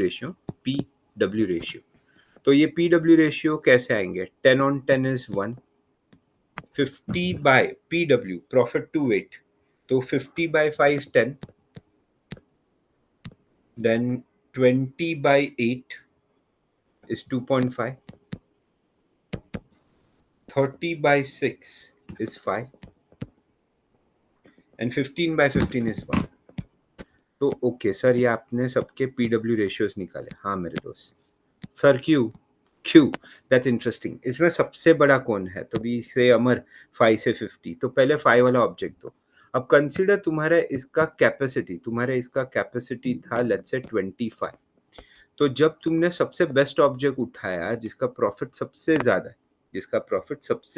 ratio. तो ये पी डब्ल्यू रेशियो कैसे आएंगे? 10 on 10 is 1, 50 by P W profit to weight, तो 50 by 5 is 10, then 20 by 8 is 2.5, 30 by 6 is 5 and 15 by 15 is 1। तो ओके सर, ये आपने सबके पीडब्ल्यू रेशियोज निकाले। हाँ मेरे दोस्त। Sir Q that's interesting. इसमें सबसे बड़ा कौन है? तो भी से अमर 5 से 50, तो पहले 5 वाला ऑब्जेक्ट दो। अब कंसीडर तुम्हारा इसका कैपेसिटी था लेट्स से 25। तो जब तुमने सबसे बेस्ट ऑब्जेक्ट उठाया जिसका प्रॉफिट सबसे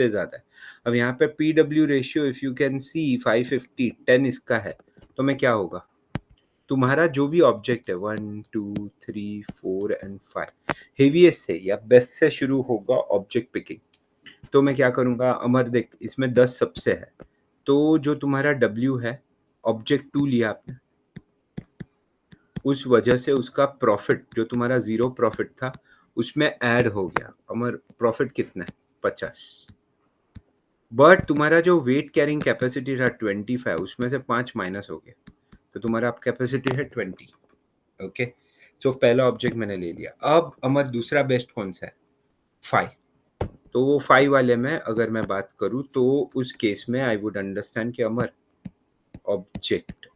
ज्यादा है, अब यहाँ पे P W ratio if you can see 550 10 इसका है, तो मैं क्या होगा, तुम्हारा जो भी ऑब्जेक्ट है 1 2 3 4 एंड 5 हेवीएस्ट से या बेस्ट से शुरू होगा ऑब्जेक्ट पिकिंग। तो मैं क्या करूंगा अमर, देख इसमें 10 सबसे है, तो जो तुम्हारा W है, ऑब्जेक्ट 2 लिया आपने, उस वजह से उसका प्रॉफिट जो तुम्हारा 0 प्रॉफिट था उसमें ऐड हो गया। अमर प्रॉफिट कितना है? 50। बट तुम्हारा जो वेट कैरिंग कैपेसिटी था 25, उसमें से 5 माइनस हो गया, तो तुम्हारा अब कैपेसिटी है 20। ओके, सो पहला ऑब्जेक्ट मैंने ले लिया। अब अमर दूसरा बेस्ट कौन सा है? 5। तो वो 5 वाले में अगर मैं बात करूं तो उस केस में आई वुड अंडरस्टैंड कि अमर ऑब्जेक्ट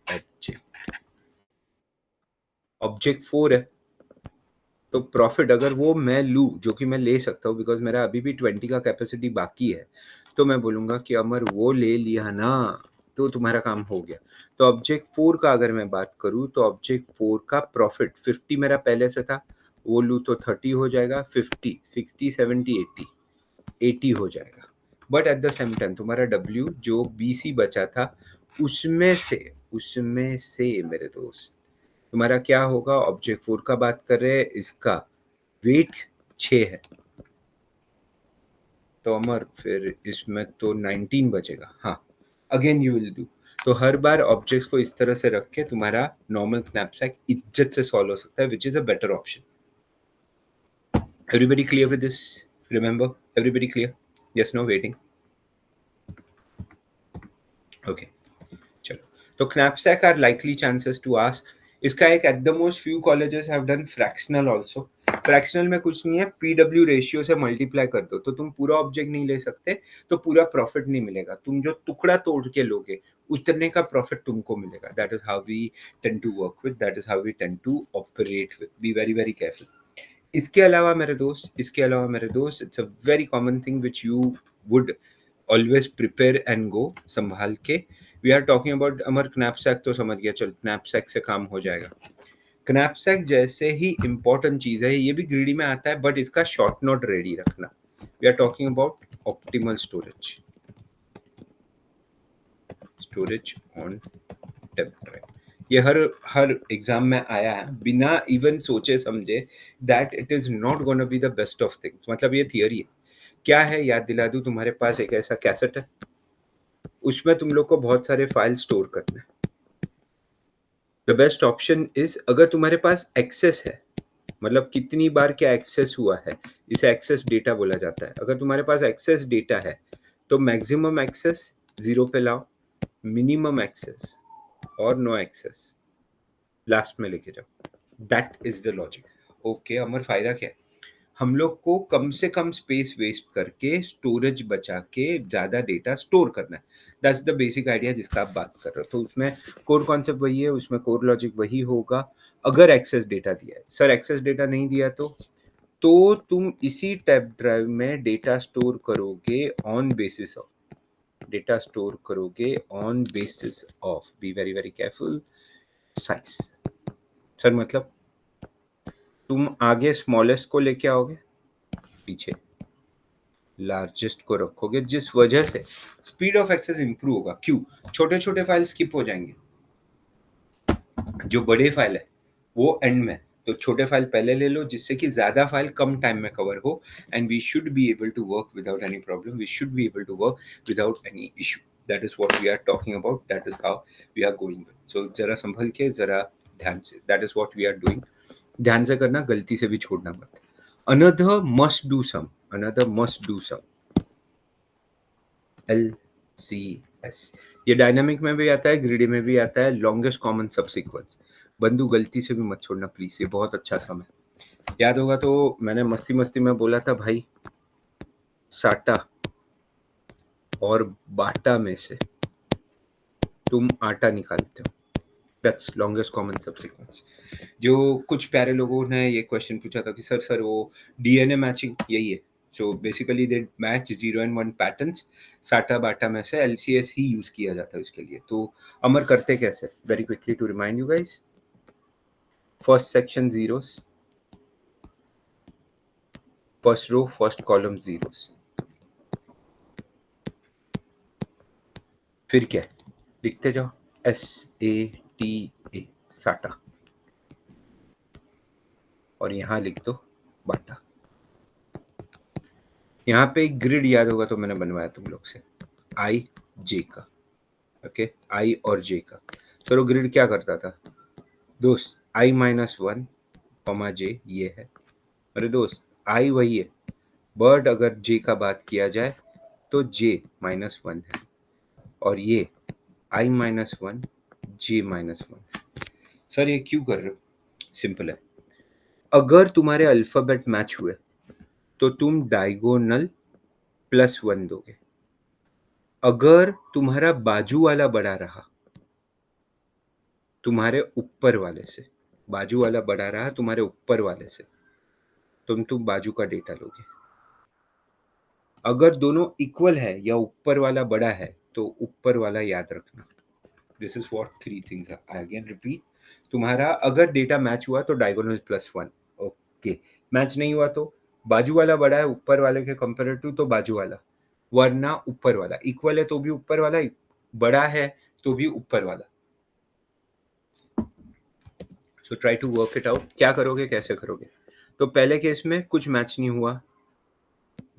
4 है, तो प्रॉफिट अगर वो मैं लूँ, जो कि मैं ले सकता हूँ बिकॉज मेरा अभी भी 20 का कैपेसिटी बाकी है, तो मैं बोलूँगा कि अमर वो ले लिया ना, तो तुम्हारा काम हो गया। तो ऑब्जेक्ट 4 का अगर मैं बात करूँ तो ऑब्जेक्ट 4 का प्रॉफिट 50 मेरा पहले से था, वो लूँ तो 30 हो जाएगा, 50 60 70 80 हो जाएगा। But at the same time तुम्हारा W जो BC बचा था उसमें से मेरे दोस्त तुम्हारा क्या होगा? ऑब्जेक्ट 4 का बात कर रहे हैं, इसका वेट 6 है, तो अमर फिर इसमें तो 19 बचेगा। हाँ, अगेन यू विल डू। तो हर बार ऑब्जेक्ट्स को इस तरह से रख के तुम्हारा नॉर्मल knapsack इज्जत से सॉल्व हो सकता है, which is a better option. Everybody clear with this? Remember, everybody clear? Yes no waiting? Okay, चलो। तो knapsack are likely chances to ask. इसका एक at the most few colleges have done fractional also. Fractional में कुछ नहीं है, PW ratio से multiply कर दो, तो तुम पूरा ऑब्जेक्ट नहीं ले सकते, तो पूरा प्रॉफिट नहीं मिलेगा। तुम जो टुकड़ा तोड़ के लोगे उतने का प्रॉफिट तुमको मिलेगा। That is how we tend to work with, that is how we tend to operate with. Be very very careful. इसके अलावा मेरे दोस्त it's a very common thing which you would always prepare and go, संभाल के। We are talking about अमर knapsack, तो समझ गया, चल knapsack से काम हो जाएगा। knapsack जैसे ही इंपॉर्टेंट चीज है, ये भी ग्रीडी में आता है, बट इसका शॉर्ट नोट रेडी रखना। We are talking about optimal storage on temperature. ये हर एग्जाम में आया है बिना इवन सोचे समझे, that it is not gonna be the best of things. मतलब ये थियरी है, क्या है याद दिला दूं, तुम्हारे पास एक ऐसा कैसेट है, उसमें तुम लोग को बहुत सारे फाइल स्टोर करना है। द बेस्ट ऑप्शन इज, अगर तुम्हारे पास एक्सेस है, मतलब कितनी बार क्या एक्सेस हुआ है, इसे एक्सेस डेटा बोला जाता है। अगर तुम्हारे पास एक्सेस डेटा है तो मैक्सिमम एक्सेस 0 पे लाओ, मिनिमम एक्सेस और नो एक्सेस लास्ट में लेके जाओ। That is the logic. Okay Amar, फायदा क्या है? हम लोग को कम से कम स्पेस वेस्ट करके स्टोरेज बचा के ज़्यादा डेटा स्टोर करना है। दैट्स द बेसिक आइडिया जिसका आप बात कर रहे हो। तो उसमें कोर कॉन्सेप्ट वही है, उसमें कोर लॉजिक वही होगा। अगर एक्सेस डेटा दिया है, सर एक्सेस डेटा नहीं दिया तो तुम इसी टैब ड्राइव में डेटा स्टोर करोगे on basis of, data store करोगे on basis of, be very very careful, size. Sir मतलब तुम आगे स्मॉलेस्ट को लेके आओगे, पीछे लार्जेस्ट को रखोगे, जिस वजह से स्पीड ऑफ एक्सेस इंप्रूव होगा। क्यों? छोटे छोटे फाइल स्किप हो जाएंगे, जो बड़े फाइल है वो एंड में, तो छोटे फाइल पहले ले लो जिससे कि ज्यादा फाइल कम टाइम में कवर हो, and we should be able to work without any problem, we should be able to work without any issue. That is what we are talking about, that is how we are going. So जरा संभल के, जरा ध्यान से, that is what we are doing. ध्यान से करना, गलती से भी छोड़ना मत। Another must do sum, another must do some, LCS, ये डायनामिक में भी आता है, ग्रिडी में भी आता है, लॉन्गेस्ट कॉमन सबसीक्वेंस। बंधु गलती से भी मत छोड़ना प्लीज, ये बहुत अच्छा सम है। याद होगा तो मैंने मस्ती मस्ती में बोला था भाई, साटा और बाटा में से तुम आटा निकालते हो, दैट्स लॉन्गेस्ट कॉमन सबसीक्वेंस। जो कुछ प्यारे लोगों ने ये क्वेश्चन पूछा था कि सर वो DNA मैचिंग, यही है। So basically they match 0 and 1 patterns, साटा बाटा में से LCS ही यूज किया जाता है उसके लिए। तो अमर करते कैसे, very quickly to remind you guys, first section zeros, first row first column zeros, फिर क्या है, लिखते जाओ SATA, साटा, और यहां लिख दो बाटा। यहाँ पे एक ग्रिड याद होगा तो मैंने बनवाया तुम लोग से, I J का, ओके, I और J का। सर वो ग्रिड क्या करता था दोस्त, I-1 J ये है। अरे दोस्त I वही है, बट अगर J का बात किया जाए तो J-1 है, और ये I-1 J-1। सर ये क्यों कर रहे हो? सिंपल है, अगर तुम्हारे अल्फाबेट मैच हुए तो तुम डायगोनल +1 दोगे। अगर तुम्हारा बाजू वाला बड़ा रहा तुम्हारे ऊपर वाले से, बाजू वाला बड़ा रहा तुम्हारे ऊपर वाले से, तुम बाजू का डेटा लोगे। अगर दोनों इक्वल है या ऊपर वाला बड़ा है तो ऊपर वाला याद रखना। This is what three things are. I again repeat, तुम्हारा अगर डेटा मैच हुआ तो डायगोनल +1, ओके। मैच नहीं हुआ तो बाजू वाला बड़ा है ऊपर वाले के कंपेरेटिव तो बाजू वाला, वरना ऊपर वाला। इक्वल है तो भी ऊपर वाला, बड़ा है तो भी ऊपर वाला। So try to work it out. क्या करोगे, कैसे करोगे? तो पहले केस में कुछ मैच नहीं हुआ,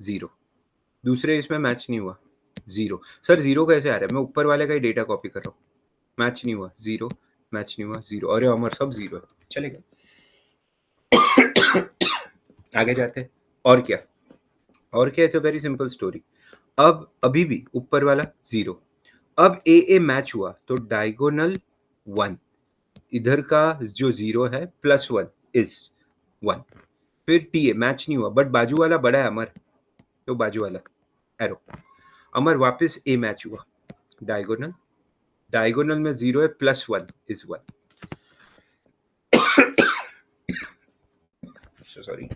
0। दूसरे इसमें मैच नहीं हुआ, 0। सर 0 कैसे आ रहा है? मैं ऊपर वाले का ही डेटा कॉपी कर रहा हूँ। मैच नहीं हुआ, 0, मैच नहीं हुआ, 0। अरे अमर सब 0 है, चलेगा। आगे जाते हैं। और क्या, और क्या? It's a very simple story. अब अभी भी ऊपर वाला 0, अब ए मैच हुआ तो डायगोनल 1, इधर का जो 0 है +1 इज 1। फिर TA मैच नहीं हुआ बट बाजू वाला बड़ा है अमर, तो बाजू वाला एरो। अमर वापस A मैच हुआ, डायगोनल, डायगोनल में 0 है, +1 is 1। Sorry.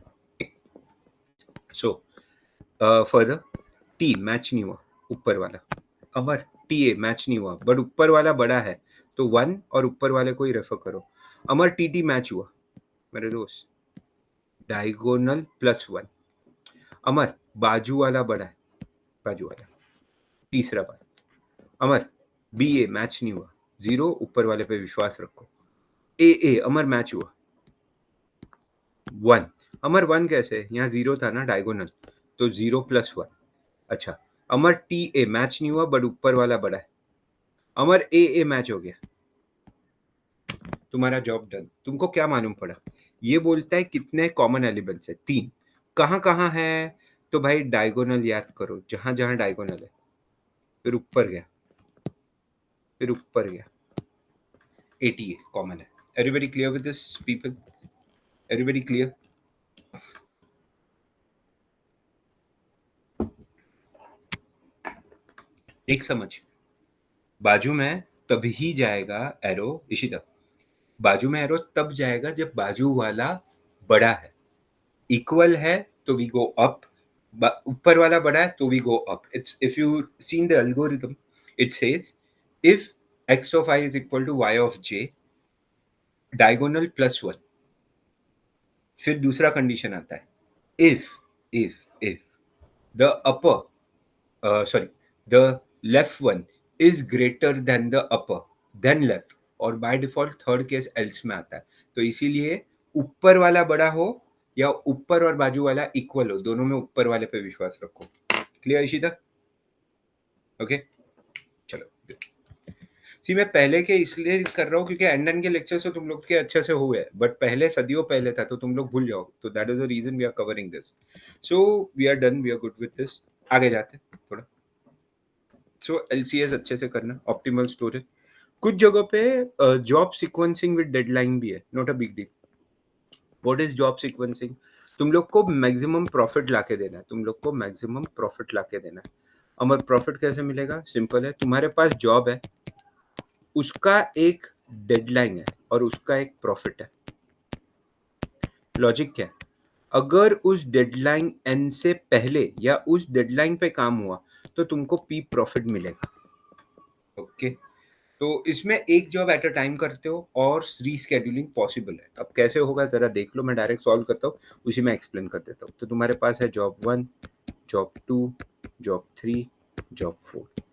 So further T match नहीं हुआ, ऊपर वाला। अमर TA मैच नहीं हुआ बट ऊपर वाला बड़ा है, तो 1 और ऊपर वाले को ही रेफर करो। अमर TT मैच हुआ मेरे दोस्त, डायगोनल +1। अमर बाजू वाला बड़ा है, बाजू वाला। तीसरा बात, अमर BA मैच नहीं हुआ, 0, ऊपर वाले पे विश्वास रखो। AA अमर मैच हुआ, 1। अमर 1 कैसे? यहाँ 0 था ना डायगोनल, तो 0 + 1। अच्छा, अमर TA मैच नहीं हुआ बट ऊपर वाला बड़ा है। अमर AA मैच हो गया, तुम्हारा जॉब डन। तुमको क्या मालूम पड़ा? ये बोलता है कितने कॉमन एलिमेंट्स है, 3। कहाँ कहाँ है? तो भाई डायगोनल याद करो, जहां जहां डायगोनल है, फिर ऊपर गया, फिर ऊपर गया, ATA कॉमन है। Everybody clear with this people? Everybody clear? एक समझ, बाजू में तभी जाएगा एरो, इशिता, बाजू में एरो तब जाएगा जब बाजू वाला बड़ा है, इक्वल है तो वी गो अप, ऊपर वाला बड़ा है तो we go up. It's if you seen the algorithm, it says if x of i is equal to y of j, diagonal +1। फिर दूसरा कंडीशन आता है, if the upper sorry the left one is greater than the upper then left, और by default third case else में आता है। तो इसीलिए ऊपर वाला बड़ा हो या ऊपर और बाजू वाला इक्वल हो, दोनों में ऊपर वाले पे विश्वास रखो। क्लियर इशिता? ओके, चलो। सी मैं पहले के इसलिए कर रहा हूँ क्योंकि एंड के लेक्चर तो तुम लोग के अच्छे से हुए, बट पहले सदियों पहले था तो तुम लोग भूल जाओ, तो that is the reason we are covering this. So we are done, we are good with this. आगे जाते हैं थोड़ा। सो LCS अच्छे से करना, ऑप्टिमल स्टोरेज। कुछ जगह पे जॉब सीक्वेंसिंग विद डेडलाइन भी है, not a big deal. What is job sequencing? तुम लोग को मैक्सिमम प्रॉफिट लाके देना है, तुम लोग को मैक्सिमम प्रॉफिट लाके देना है। अमर प्रॉफिट कैसे मिलेगा? सिंपल है, तुम्हारे पास जॉब है, उसका एक डेडलाइन है और उसका एक प्रॉफिट है। लॉजिक क्या है? अगर उस डेडलाइन एन से पहले या उस डेडलाइन पे काम हुआ तो तुमको पी प्रॉफिट मिलेगा। ओके, तो इसमें एक जॉब एट अ टाइम करते हो और रीस्केड्यूलिंग पॉसिबल है। अब कैसे होगा जरा देख लो, मैं डायरेक्ट सॉल्व करता हूँ, उसी में एक्सप्लेन कर देता हूँ। तो तुम्हारे पास है जॉब 1, जॉब 2, जॉब 3, जॉब 4।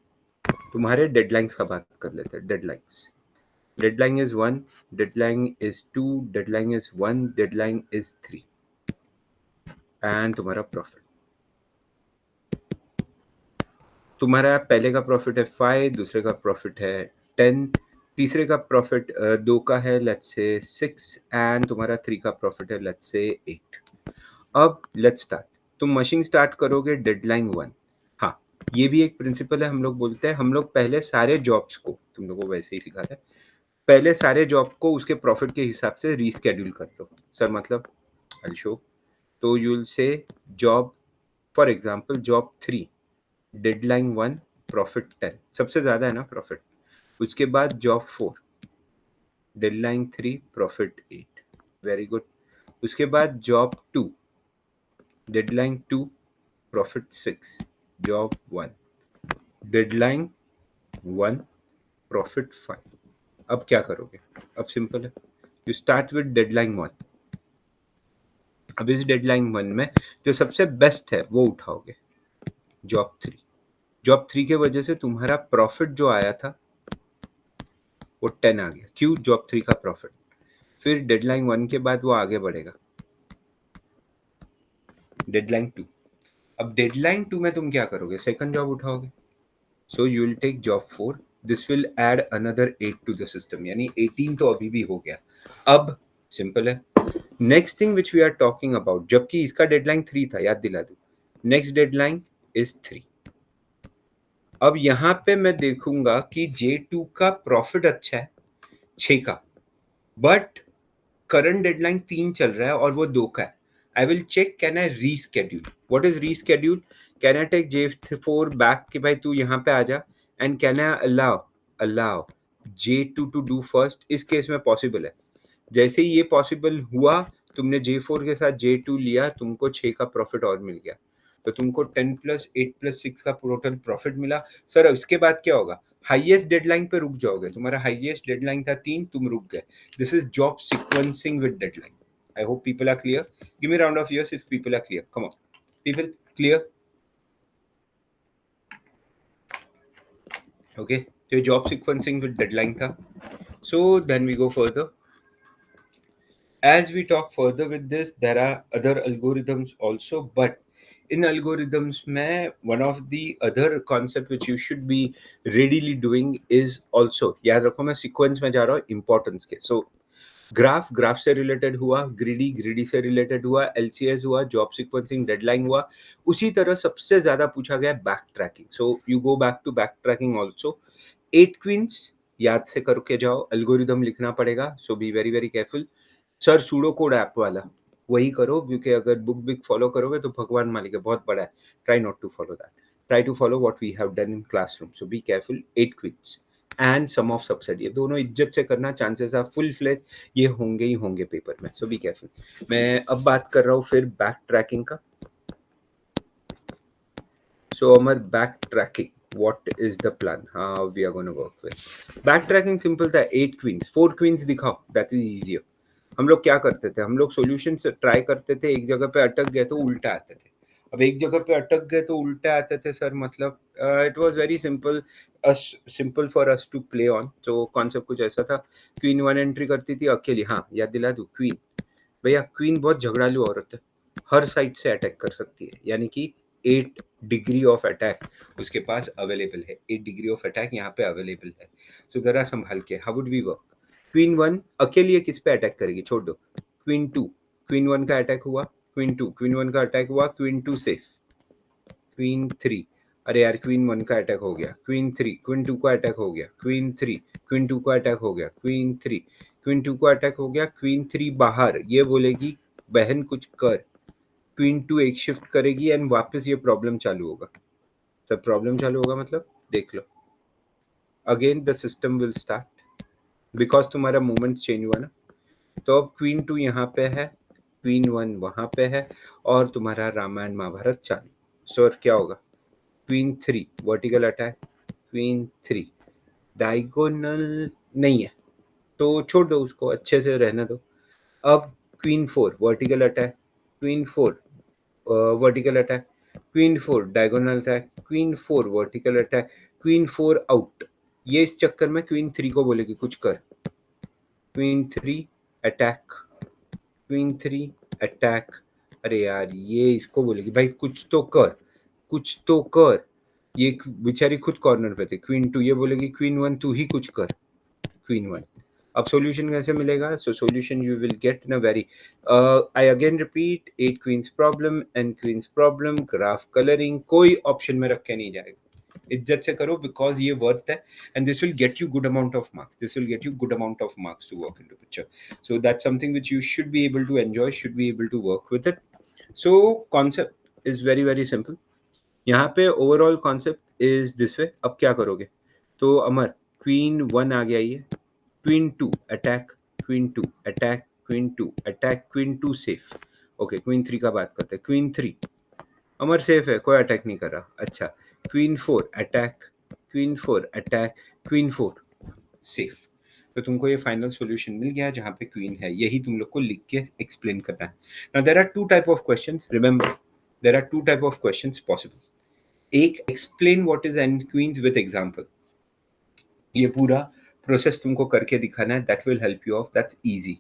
तुम्हारे डेडलाइंस का बात कर लेते हैं। Deadline is 1, deadline is 2, deadline is 1, deadline is 3, and तुम्हारा प्रॉफिट। तुम्हारा पहले का प्रॉफिट है 5, दूसरे का प्रॉफिट है 10, तीसरे का प्रॉफिट 2 का है लेट्स से 6, एंड तुम्हारा 3 का प्रॉफिट है लेट्स से 8। अब लेट्स स्टार्ट। तुम मशीन स्टार्ट करोगे डेडलाइन 1। हाँ, ये भी एक प्रिंसिपल है, हम लोग बोलते हैं, हम लोग पहले सारे जॉब्स को, तुम लोगों को वैसे ही सिखाते हैं, पहले सारे जॉब को उसके प्रॉफिट के हिसाब से रीस्केड्यूल कर दो। सर मतलब आई शो, तो you will say job, for example job 3, deadline 1, profit 10, सबसे ज्यादा है ना प्रॉफिट। उसके बाद job 4, deadline 3, profit 8, very good. उसके बाद job 2, deadline 2, profit 6, job 1, deadline 1, profit 5। अब क्या करोगे? अब सिंपल है, यू स्टार्ट विद डेडलाइन 1। अब इस डेडलाइन 1 में जो सबसे बेस्ट है वो उठाओगे, जॉब 3। जॉब 3 के वजह से तुम्हारा प्रॉफिट जो आया था वो 10 आ गया। क्यों? जॉब 3 का प्रॉफिट। फिर डेडलाइन 1 के बाद वो आगे बढ़ेगा, डेडलाइन 2। अब डेडलाइन 2 में तुम क्या करोगे? सेकंड जॉब उठाओगे। So you will take job 4, this will add another 8 to the system, यानी 18 तो अभी भी हो गया। अब सिंपल है, next thing which we are talking about, जबकि इसका डेडलाइन 3 था, याद दिला दूं, नेक्स्ट डेडलाइन इज 3। अब यहाँ पे मैं देखूंगा कि J2 का प्रॉफिट अच्छा है 6 का, बट करंट डेडलाइन 3 चल रहा है और वो 2 का है। I will check can I reschedule. What is reschedule? Can I take J4 back कि भाई तू यहाँ पे आ जा, and can I allow J2 to do first? इस केस में पॉसिबल है। जैसे ही ये पॉसिबल हुआ, तुमने J4 के साथ J2 लिया, तुमको 6 का प्रॉफिट और मिल गया, तो तुमको 10 + 8 + 6 का टोटल प्रॉफिट मिला। सर अब इसके बाद क्या होगा? हाईएस्ट डेडलाइन पे रुक जाओगे, तुम्हारा हाईएस्ट डेडलाइन था 3, तुम रुक गए। This is job sequencing with deadline. I hope people are clear. Give me round of yes if people are clear. Come on people, clear? Okay, तो ये जॉब सीक्वेंसिंग विद डेडलाइन था। So then we go further. As we talk further with this, there are other algorithms also, but in algorithms में one of the other concept which you should be readily doing is also, याद रखो मैं sequence में जा रहा हूँ importance के. So graph से रिलेटेड हुआ, ग्रीडी से रिलेटेड हुआ, एलसीएस हुआ, जॉब सीक्वेंसिंग, डेडलाइन हुआ. उसी तरह सबसे ज्यादा पूछा गया backtracking. So you go back to backtracking also. 8 queens याद से करके जाओ, एल्गोरिदम लिखना पड़ेगा, so be very very careful. Sir pseudo code ऐप वाला वही करो, क्योंकि अगर बुक बिक फॉलो करोगे तो भगवान मालिक है, बहुत बड़ा है. Try not to follow that. Try to follow what we have done in classroom. So be careful. 8 queens and sum of subset, ये दोनों इज्जत से करना. चांसेस आर फुल फ्लेज ये होंगे ही होंगे पेपर में. सो बी केयरफुल. मैं अब बात कर रहा हूँ फिर बैक ट्रैकिंग का. So Amar, backtracking what is the plan, how we are going to work with backtracking. Simple था. 8 क्वींस, 4 क्वींस दिखाओ, दैट इज इजियर. हम लोग क्या करते थे, हम लोग सॉल्यूशन ट्राई करते थे, एक जगह पे अटक गए तो उल्टा आते थे. अब एक जगह पे अटक गए तो उल्टा आते थे सर, मतलब it was very simple, simple for us to play on. तो कॉन्सेप्ट कुछ ऐसा था. क्वीन 1 एंट्री करती थी अकेली. हाँ याद दिला दूं, क्वीन भैया, क्वीन बहुत झगड़ालू औरत है, हर साइड से अटैक कर सकती है. यानी कि 8 डिग्री ऑफ अटैक उसके पास अवेलेबल है. 8 डिग्री ऑफ अटैक यहाँ पे अवेलेबल है. तो जरा संभाल के, how would we work. Queen 1 अकेली किस पे अटैक करेगी, छोड़ दो. क्वीन 2, क्वीन 1 का अटैक हुआ, क्वीन 1 का अटैक हुआ, क्वीन 2 सेफ. क्वीन 3, अरे यार क्वीन 1 का अटैक हो गया, क्वीन 3, क्वीन 2 का अटैक हो गया, क्वीन 3, क्वीन 2 का अटैक हो गया, क्वीन 3, क्वीन 2 का अटैक हो गया, क्वीन 3 बाहर, ये बोलेगी बहन कुछ कर. क्वीन 2 एक शिफ्ट करेगी एंड वापस ये प्रॉब्लम चालू होगा. सब प्रॉब्लम चालू होगा मतलब देख लो, again the system will start, because तुम्हारा मूवमेंट चेंज हुआ ना. तो अब क्वीन 2 यहाँ पे है, क्वीन 1 वहां पे है, और तुम्हारा रामायण महाभारत चालू. सो क्या होगा, queen 3 vertical attack, queen 3 diagonal नहीं है तो छोड़ दो उसको, अच्छे से रहने दो. अब queen 4 vertical attack, queen 4 vertical attack, queen 4 diagonal attack, queen 4 vertical attack, queen 4 out. ये इस चक्कर में क्वीन 3 को बोलेगी कुछ कर. Queen 3 attack, queen 3 attack. अरे यार ये इसको बोलेगी भाई कुछ तो कर, कुछ तो कर. ये बेचारी खुद कॉर्नर पे थी. क्वीन 2 ये बोलेगी क्वीन 1 तू ही कुछ कर. क्वीन 1. अब सॉल्यूशन कैसे मिलेगा. So solution you will get in a very, I again repeat, 8 queens problem, N queens problem, graph colouring कोई ऑप्शन में रख के नहीं जाएगा. इज्जत से करो, बिकॉज ये वर्थ है, and this will get you good amount of marks. This will get you good amount of marks to work into picture. So that's something which you should be able to enjoy, should be able to work with it. So concept is very very simple. यहाँ पे overall concept is this way. अब क्या करोगे, तो अमर queen 1 आ गया, ये queen 2 attack, queen 2 attack, queen 2 attack, queen 2 safe. Okay queen 3 का बात करते हैं. क्वीन 3 अमर सेफ है, कोई अटैक नहीं कर रहा. अच्छा queen 4 attack, queen 4 attack, queen 4 safe. तो तुमको ये फाइनल सॉल्यूशन मिल गया जहाँ पे क्वीन है. यही तुम लोग को लिख के एक्सप्लेन करना है. Now there are two type of questions, remember there are two type of questions possible. एक, explain what is N queens with example. ये पूरा प्रोसेस तुमको करके दिखाना है, that will help you of, that's easy.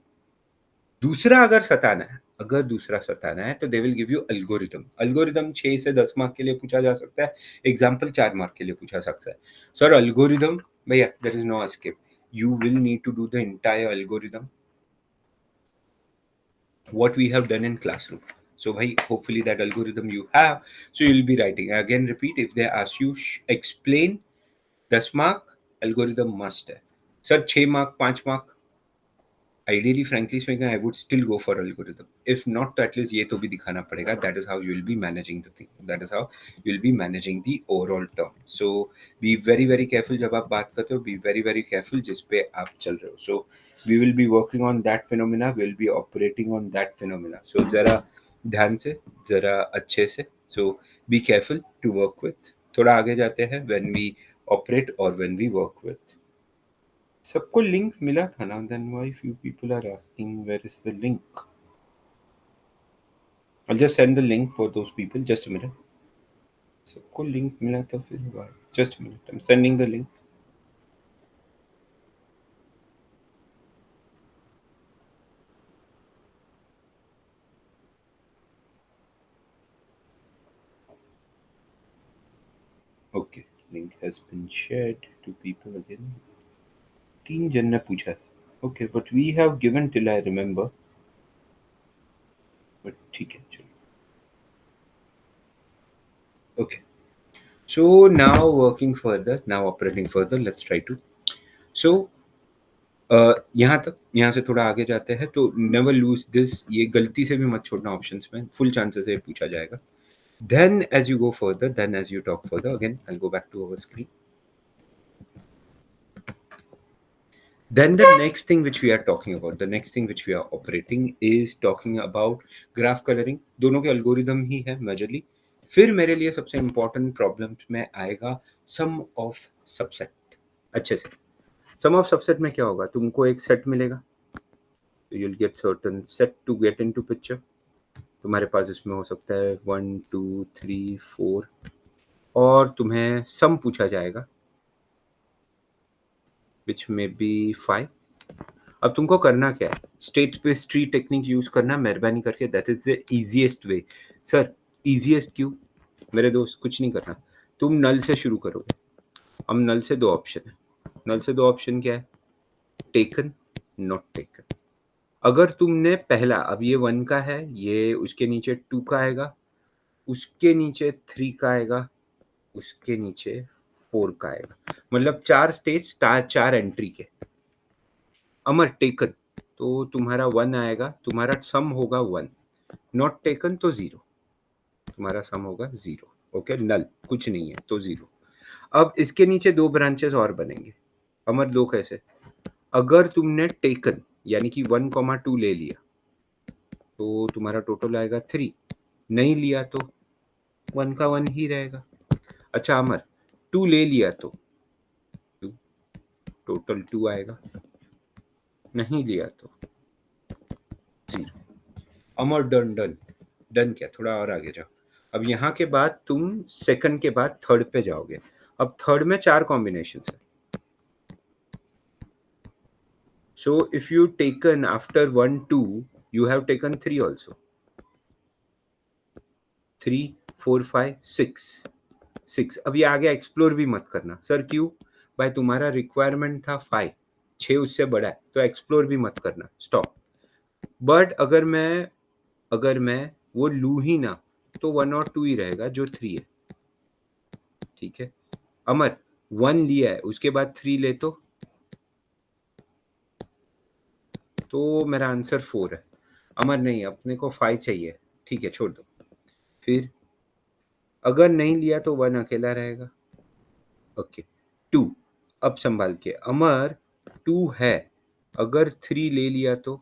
दूसरा अगर सताना है, अगर दूसरा सताना है तो they will give you algorithm. Algorithm 6 से 10 मार्क के लिए पूछा जा सकता है, एग्जाम्पल 4 मार्क के लिए पूछा सकता है. सर अल्गोरिदम भैया, there is no escape, you will need to do the entire algorithm what we have done in classroom. So bhai, hopefully that algorithm you have, so you'll be writing. Again repeat, if they ask you explain, 10 mark algorithm must hai. Sir 6 mark, 5 mark, ideally frankly speaking I would still go for algorithm. If not to at least ye to bhi dikhana padega. That is how you will be managing the thing, that is how you will be managing the overall term. So be very very careful jab aap baat karte ho, be very very careful jis pe aap chal rahe ho. So we will be working on that phenomena, we will be operating on that phenomena. So zara dhyan se, zara अच्छे से. So be careful to work with. थोड़ा आगे जाते हैं, when we operate or when we work with. सबको link मिला था ना, then why few people are asking where is the link. I just send the link for those people, just a minute. सबको link मिला था फिर why, just a minute, I am sending the link. Okay, link has been shared to people again. 3 जन ने पूछा. Okay, but we have given till I remember. But ठीक है, चलो. Okay. So now working further, now operating further, let's try to. So यहाँ तक, यहाँ से थोड़ा आगे जाते हैं. तो नेवर लूज दिस, ये गलती से भी मत छोड़ना ऑप्शंस में, फुल चांसेस है पूछा जाएगा. Then as you go further, then as you talk further, again I'll go back to our screen. Then the next thing which we are talking about, the next thing which we are operating is talking about graph coloring. दोनों के algorithm ही है majorly. फिर मेरे लिए सबसे important problem में आएगा sum of subset. अच्छे से sum of subset में क्या होगा, तुमको एक set मिलेगा, you'll get certain set to get into picture. तुम्हारे पास इसमें हो सकता है 1 2 3 4, और तुम्हें सम पूछा जाएगा which may be 5. अब तुमको करना क्या है, state space tree technique use करना मेहरबानी करके. That is the easiest way. Sir easiest क्यों? मेरे दोस्त कुछ नहीं करना, तुम नल से शुरू करोगे. अब नल से 2 ऑप्शन है. नल से 2 ऑप्शन क्या है, टेकन, नॉट टेकन. अगर तुमने पहला, अब ये 1 का है, ये उसके नीचे 2 का आएगा, उसके नीचे 3 का आएगा, उसके नीचे 4 का आएगा. मतलब 4 स्टेज, 4 एंट्री के. अमर टेकन तो तुम्हारा 1 आएगा, तुम्हारा सम होगा 1. नॉट टेकन तो 0, तुम्हारा सम होगा 0. ओके, नल कुछ नहीं है तो 0. अब इसके नीचे 2 ब्रांचेस और बनेंगे. अमर 2 कैसे, अगर तुमने टेकन यानी कि 1,2 ले लिया तो तुम्हारा टोटल आएगा 3. नहीं लिया तो 1 का 1 ही रहेगा. अच्छा अमर 2 ले लिया तो टोटल 2 आएगा, नहीं लिया तो 0. अमर डन डन डन. क्या, थोड़ा और आगे जाओ. अब यहाँ के बाद तुम सेकंड के बाद थर्ड पे जाओगे. अब थर्ड में 4 कॉम्बिनेशन है. So if you taken after 1 2, you have taken 3 also. 3 4 5 6. अब ये आगे एक्सप्लोर भी मत करना. सर क्यों? भाई तुम्हारा रिक्वायरमेंट था 5, 6 उससे बड़ा है तो एक्सप्लोर भी मत करना, स्टॉप. बट अगर मैं वो लू ही ना तो 1 और 2 ही रहेगा जो 3 है. ठीक है. अमर 1 लिया है, उसके बाद 3 ले तो मेरा आंसर 4 है. अमर नहीं, अपने को 5 चाहिए. ठीक है, छोड़ दो. फिर अगर नहीं लिया तो 1 अकेला रहेगा. ओके 2. अब संभाल के, अमर 2 है, अगर 3 ले लिया तो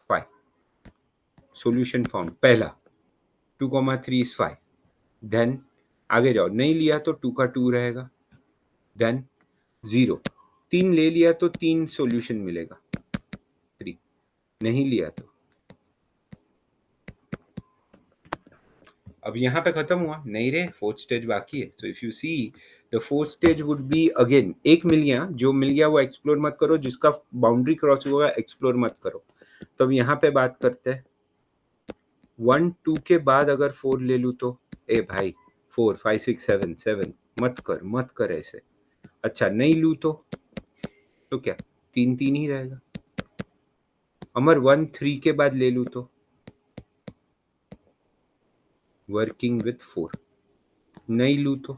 5. Solution found. पहला 2,3 इज 5. देन आगे जाओ, नहीं लिया तो 2 का 2 रहेगा. देन 0. 3 ले लिया तो 3 सॉल्यूशन मिलेगा. 3 नहीं लिया तो. अब यहाँ पे खत्म हुआ नहीं रे, 4th स्टेज बाकी है. So if you see the 4th stage would be again, एक मिल गया, जो मिल गया वो एक्सप्लोर मत करो, जिसका बाउंड्री क्रॉस हुआ एक्सप्लोर मत करो. तो अब यहाँ पे बात करते हैं 1 2 के बाद अगर 4 ले लूँ तो ए भाई 4 5 6 7 7 मत कर ऐसे. अच्छा नहीं लूँ तो क्या, 3 3 ही रहेगा. अमर 1 3 के बाद ले लूँ तो वर्किंग विथ 4. नहीं लूँ तो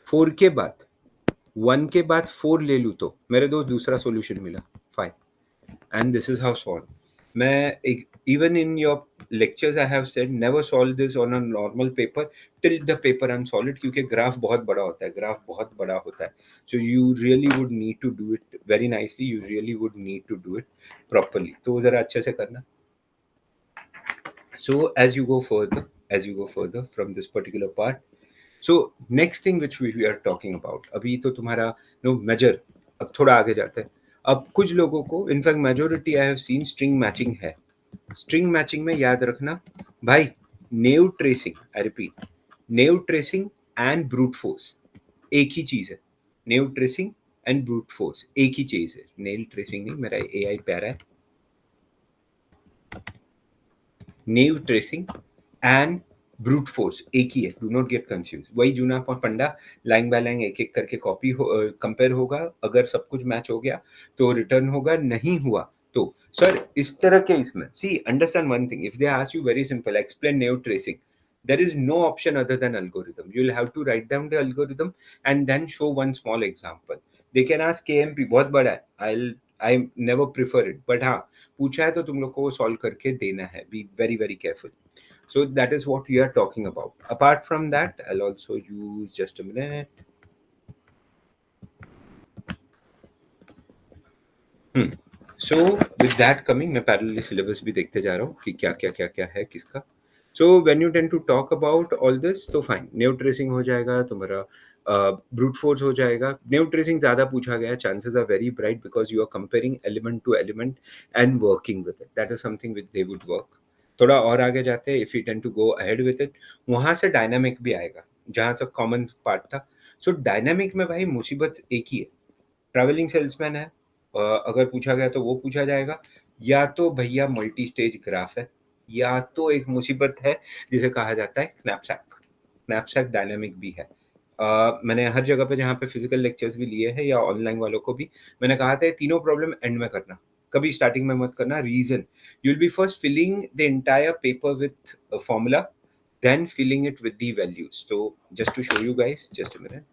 4 के बाद 1 के बाद 4 ले लूँ तो मेरे दोस्त दूसरा सॉल्यूशन मिला 5. And this is how solve. मैं एक, even in your lectures I have said never solve this on a normal paper till the paper unsolved, क्योंकि ग्राफ बहुत बड़ा होता है, ग्राफ बहुत बड़ा होता है. So you really would need to do it very nicely, you really would need to do it properly. तो जरा अच्छे से करना. So as you go further from this particular part, so next thing which we are talking about, अभी तो तुम्हारा no major. अब थोड़ा आगे जाते हैं. अब कुछ लोगों को, in fact majority I have seen, string matching है. स्ट्रिंग मैचिंग में याद रखना भाई, naive tracing, I repeat, naive tracing and brute force एक ही चीज है. Naive tracing and brute force एक ही चीज है. नेव ट्रेसिंग नहीं, मेरा एआई प्यारा है. Naive tracing and brute force एक ही है, डू नॉट गेट कंफ्यूज। वही जूना फंडा, लाइन बाय लाइन एक एक करके कॉपी कंपेयर होगा, अगर सब कुछ मैच हो गया तो रिटर्न होगा, नहीं हुआ तो सर इस तरह के इसमें see understand one thing, if they ask you very simple explain naive tracing, there is no option other than algorithm. You'll have to write down the algorithm and then show one small example. They can ask KMP बहुत बड़ा है, I never prefer it, but हाँ पूछा है तो तुम लोग को सॉल्व करके देना है, be very very careful. So that is what we are talking about. Apart from that, I'll also use just a minute. So with that coming, मैं parallel syllabus भी देखते जा रहा हूँ कि क्या है किसका. So when you tend to talk about all this, तो fine, neo tracing हो जाएगा तुम्हारा, brute force हो जाएगा. Neo tracing ज़्यादा पूछा गया, chances are very bright because you are comparing element to element and working with it. That is something which they would work. थोड़ा और आगे जाते हैं, if you tend to go ahead with it, वहाँ से डायनामिक भी आएगा, जहाँ तक कॉमन पार्ट था. सो डायनामिक में भाई मुसीबत एक ही है, ट्रैवलिंग सेल्समैन है, अगर पूछा गया तो वो पूछा जाएगा, या तो भैया मल्टी स्टेज ग्राफ है, या तो एक मुसीबत है जिसे कहा जाता है स्नैपशैक. स्नैपशैक डायनामिक भी है. मैंने हर जगह पे जहाँ पे फिजिकल लेक्चर्स भी लिए हैं या ऑनलाइन वालों को भी मैंने कहा था, ये तीनों प्रॉब्लम एंड में करना, कभी स्टार्टिंग में मत करना. Reason, you will be first filling the entire paper with formula, then filling it with the values. तो just to show you guys, just a minute.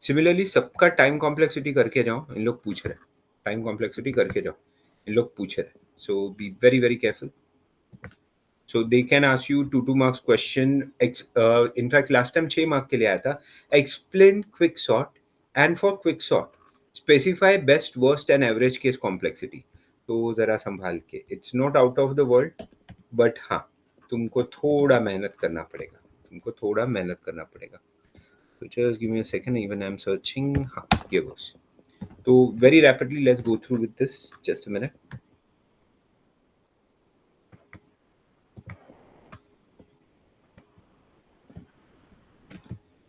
Similarly सबका टाइम कॉम्प्लेक्सिटी करके जाओ, इन लोग पूछ रहे हैं, टाइम कॉम्प्लेक्सिटी करके जाओ, इन लोग पूछ रहे हैं. So be very very careful. So they can ask you two marks question. In fact, last time 6 mark के लिए आया था. Explain quick sort, and for quick sort, specify best, worst and average case complexity. तो जरा संभाल के. It's not out of the world, but हाँ तुमको थोड़ा मेहनत करना पड़ेगा, तुमको थोड़ा मेहनत करना पड़ेगा. So just give me a second, even I'm searching. हाँ, here goes. So very rapidly, let's go through with this. Just a minute.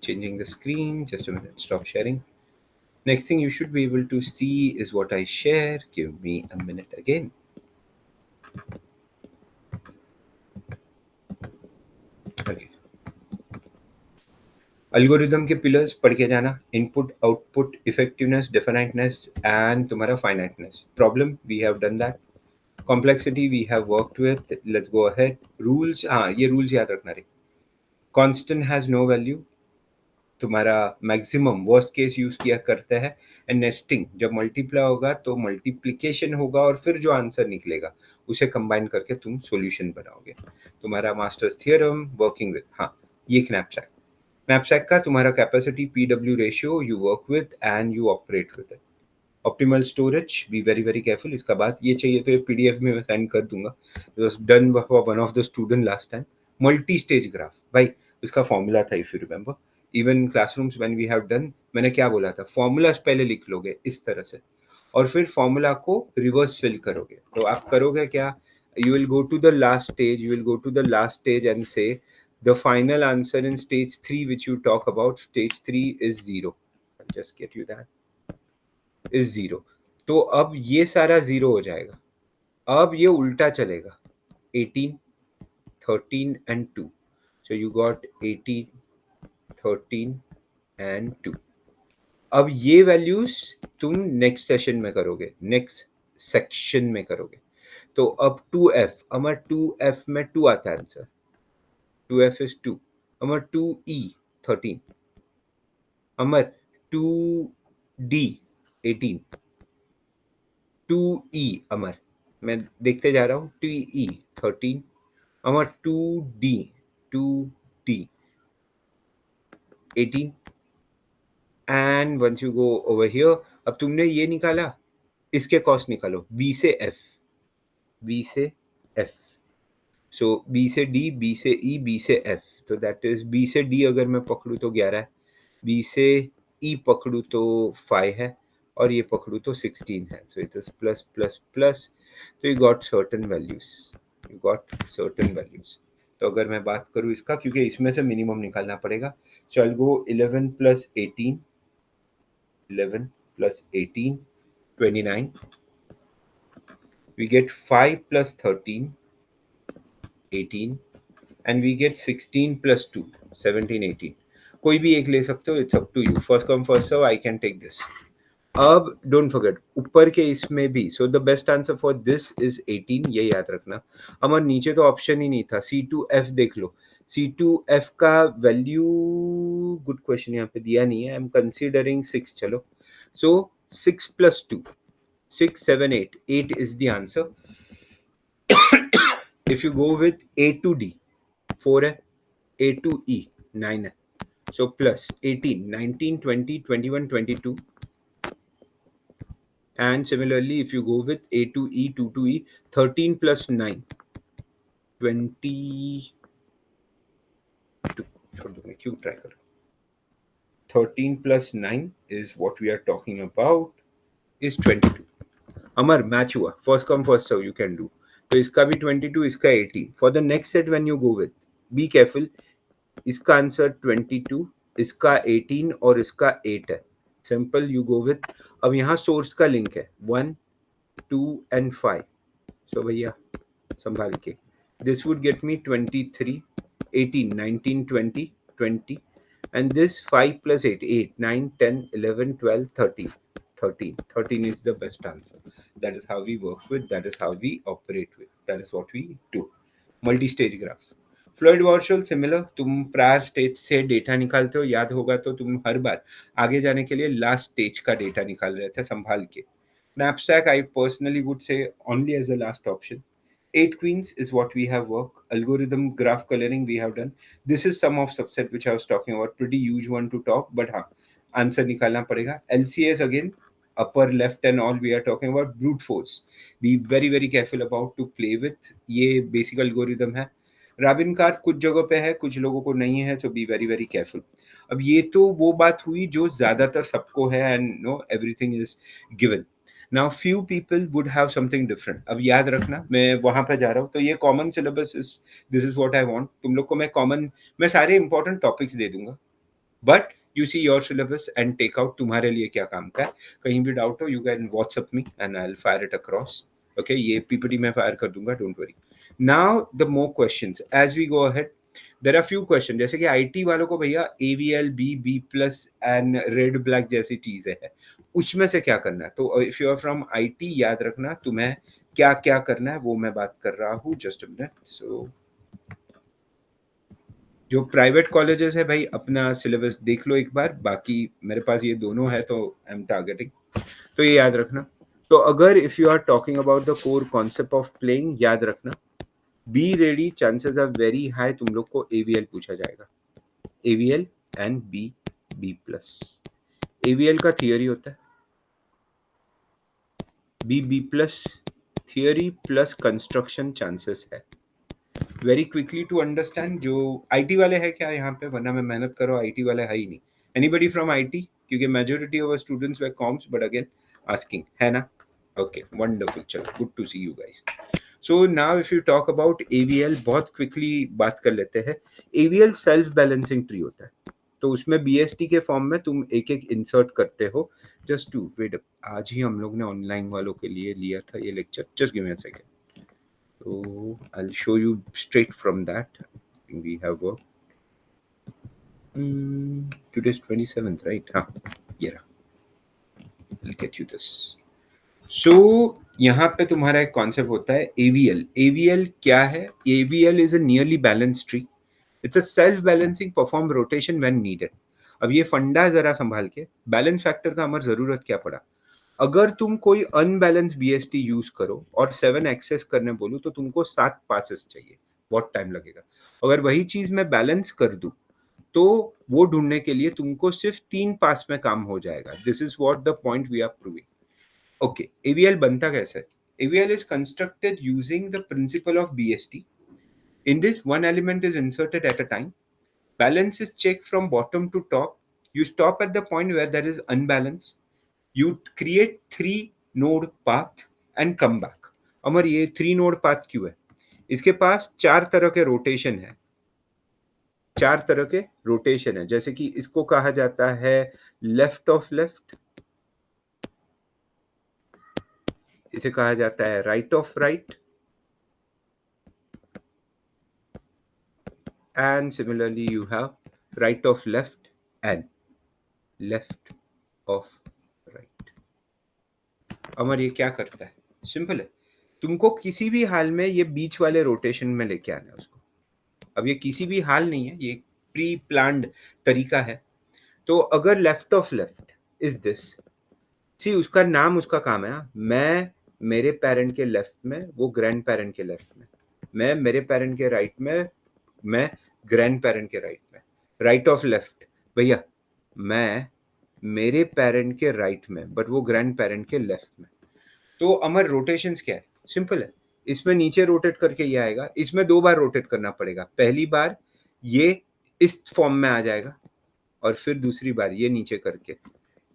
Changing the screen. Just a minute. Stop sharing. Next thing you should be able to see is what I share. Give me a minute again. Okay. Algorithm के pillars पढ़ के जाना. Input, output, effectiveness, definiteness, and तुम्हारा finiteness. Problem, we have done that. Complexity we have worked with. Let's go ahead. Rules, हाँ ये rules याद रखना रे. Constant has no value. तुम्हारा मैक्सिमम वर्स्ट केस यूज किया करते हैं. एंड नेस्टिंग, जब मल्टीप्लाई होगा तो मल्टीप्लिकेशन होगा और फिर जो आंसर निकलेगा उसे कंबाइन करके तुम सॉल्यूशन बनाओगे. तुम्हारा मास्टर्स थियरम वर्किंग विथ, हाँ ये knapsack. knapsack का तुम्हारा capacity PW ratio you work with and you operate with it. Optimal storage, B very very careful. इसका बात ये चाहिए तो ये PDF में मैं सेंड कर दूंगा. Done for one of the student last time. Multi stage graph भाई उसका फॉर्मूला था, if you remember. Even classrooms when we have done, मैंने क्या बोला था, फॉर्मूलाज पहले लिख लोगे इस तरह से और फिर फॉर्मूला को रिवर्स फिल करोगे. तो आप करोगे क्या, you will go to the last stage, you will go to the last stage and से the final answer in stage 3 which you talk about, stage 3 is 0. I'll just get you that. Is zero. तो अब ये सारा zero हो जाएगा. अब ये उल्टा चलेगा, 18, 13 and 2. So you got 18, 13 and 2. अब ये वैल्यूज तुम नेक्स्ट सेशन में करोगे, नेक्स्ट सेक्शन में करोगे. तो अब 2f, अमर 2f में 2 आता है answer. 2f is 2. Amar 2e 13. अमर 2d 18. 2e अमर, मैं देखते जा रहा हूँ. 2e 13. अमर 2d 18. And once you go over here, अब तुमने ये निकाला, इसके कॉस्ट निकालो, b से f. सो b से d, b से e, b से f. तो दैट इज b से d अगर मैं पकड़ू तो 11 है, b से e पकड़ू तो 5 है और ये पकड़ू तो 16 है. So it is plus plus plus. तो यू गॉट सर्टेन वैल्यूज. तो अगर मैं बात करूँ इसका, क्योंकि इसमें से मिनिमम निकालना पड़ेगा, चल गो 11 + 18 11 plus 18, 29. We get 5 plus 13, 18. And we get 16 plus 2, 17, 18. कोई भी एक ले सकते हो, it's up to you, first come first serve, I can take this. अब डोंट फॉरगेट ऊपर के इसमें भी, so the best answer for this is 18, ये याद रखना. हमारे नीचे तो ऑप्शन ही नहीं था. C2F देख लो. C2F का वैल्यू, गुड क्वेश्चन, यहाँ पे दिया नहीं है. I am considering 6. चलो, सो 6 plus 2, 6, 7, 8. 8 is the answer. If you go with A to D, 4 है, A to E 9 है. So plus 18, 19, 20, 21, 22. And similarly, if you go with A to E, 2 to E, 13 plus 9, 22. छोड़ दो, मैं क्यों try कर. 13 plus 9 is what we are talking about, is 22. Amar match हुआ, first come first serve, you can do. तो इसका भी 22, इसका 18. For the next set when you go with, be careful. इसका आंसर 22, इसका 18 और इसका 8 है. Simple, you go with. अब यहाँ सोर्स का लिंक है 1, 2 and 5. सो भैया संभाल के, this would get me 23, 18, 19, 20, 20. And this 5 plus 8, 8, 9, 10, 11, 12, 13. 13. 13 is the best answer. That is how we work with, that is how we operate with, that is what we do. Multi-stage graph. Floyd Warshall similar, तुम prior stage से data निकालते हो, याद होगा तो तुम हर बार आगे जाने के लिए लास्ट स्टेज का डेटा निकाल रहे थे संभाल के. Knapsack, I personally would say only as a last option. 8 queens is what we have worked. Algorithm graph coloring we have done. This is some of subset which I was talking about. Pretty huge one to talk, but हाँ, answer निकालना पड़ेगा. LCS again, upper left and all we are talking about. Brute force. Be very very careful about to play with. ये basic algorithm है. Rabin card कुछ जगह पे है, कुछ लोगों को नहीं है, सो बी वेरी वेरी केयरफुल. अब ये तो वो बात हुई जो ज्यादातर सबको है, and know everything is given. Now few people would have something different. अब याद रखना, मैं वहां पे जा रहा हूँ, तो ये common syllabus is, this is what I want. तुम लोग को मैं सारे इंपॉर्टेंट टॉपिक्स दे दूंगा, but you see your syllabus and take out तुम्हारे लिए क्या काम का है. कहीं भी डाउट हो, you can WhatsApp me and I will fire it across. Okay, ये पीपीटी में फायर कर दूंगा, don't worry. Now the more questions as we go ahead. There are few questions, जैसे कि IT वालों को भैया AVL, B plus and red black जैसी चीजें है, उसमें से क्या करना है. तो if you are from IT, याद रखना तुम्हें क्या क्या करना है, वो मैं बात कर रहा हूँ. Just a minute. सो जो प्राइवेट कॉलेजेस है भाई, अपना सिलेबस देख लो एक बार. बाकी मेरे पास ये दोनों है, तो आई एम टारगेटिंग. तो ये याद रखना. तो अगर if you are talking about the core concept of playing, याद रखना, be ready, chances are very high तुम लोग को AVL पूछा जाएगा. AVL and B plus. AVL का थियोरी होता है, B plus theory plus construction chances है. वेरी क्विकली टू अंडरस्टैंड, जो IT वाले है क्या यहाँ पे, वरना मैं मेहनत करो, IT वाले है ही नहीं. एनीबडी फ्रॉम IT, क्योंकि मेजोरिटी ऑफ स्टूडेंट्स वे कॉम्स, बट अगेन आस्किंग, है ना. Okay, wonderful. चलो, good to see you guys. So now if you talk about AVL, बहुत क्विकली बात कर लेते हैं. AVL सेल्फ बैलेंसिंग ट्री होता है, तो उसमें BST के फॉर्म में तुम एक एक इंसर्ट करते हो. जस्ट टू वेट, आज ही हम लोग ने ऑनलाइन वालों के लिए लिया था ये lecture. Just give me a second. So I'll show you straight from that. We have worked. Today's 27th, right? Yeah. I'll get you this. So यहाँ पे तुम्हारा एक कॉन्सेप्ट होता है AVL. AVL क्या है? AVL is a nearly balanced tree. It's a self-balancing perform rotation when needed. अब ये फंडा जरा संभाल के. बैलेंस फैक्टर का हमारी जरूरत क्या पड़ा? अगर तुम कोई अनबैलेंस BST यूज करो और 7 एक्सेस करने बोलूं, तो तुमको 7 पासेस चाहिए. बहुत टाइम लगेगा. अगर वही चीज मैं बैलेंस कर दूं, तो वो ढूंढने के लिए तुमको सिर्फ 3 पास में काम हो जाएगा. This is what the point we are proving. Okay, AVL बनता कैसे? AVL is constructed using the principle of BST. In this, one element is inserted at a time. Balance is checked from bottom to top. You stop at the point where there is unbalance. You create 3 node path and come back. अमर, ये 3 node path क्यों है? इसके पास 4 तरह के rotation है. 4 तरह के rotation है, जैसे कि इसको कहा जाता है लेफ्ट ऑफ लेफ्ट, इसे कहा जाता है right of right, and similarly you have right of left and left of right. Amar ये क्या करता है? सिंपल है, तुमको किसी भी हाल में ये बीच वाले रोटेशन में लेके आना है उसको। अब ये किसी भी हाल नहीं है, ये प्री प्लान्ड तरीका है। तो अगर left of left is this, see उसका नाम उसका काम है। मैं मेरे पेरेंट के लेफ्ट में, वो ग्रैंड पेरेंट के लेफ्ट में, मैं मेरे पेरेंट के राइट में, मैं ग्रैंड पेरेंट के राइट में। राइट ऑफ लेफ्ट भैया, मैं मेरे पेरेंट के राइट में बट वो ग्रैंड पेरेंट के लेफ्ट में। तो अमर रोटेशंस क्या है? सिंपल है, इसमें नीचे रोटेट करके ये आएगा, इसमें 2 बार रोटेट करना पड़ेगा। पहली बार ये इस फॉर्म में आ जाएगा और फिर दूसरी बार ये नीचे करके।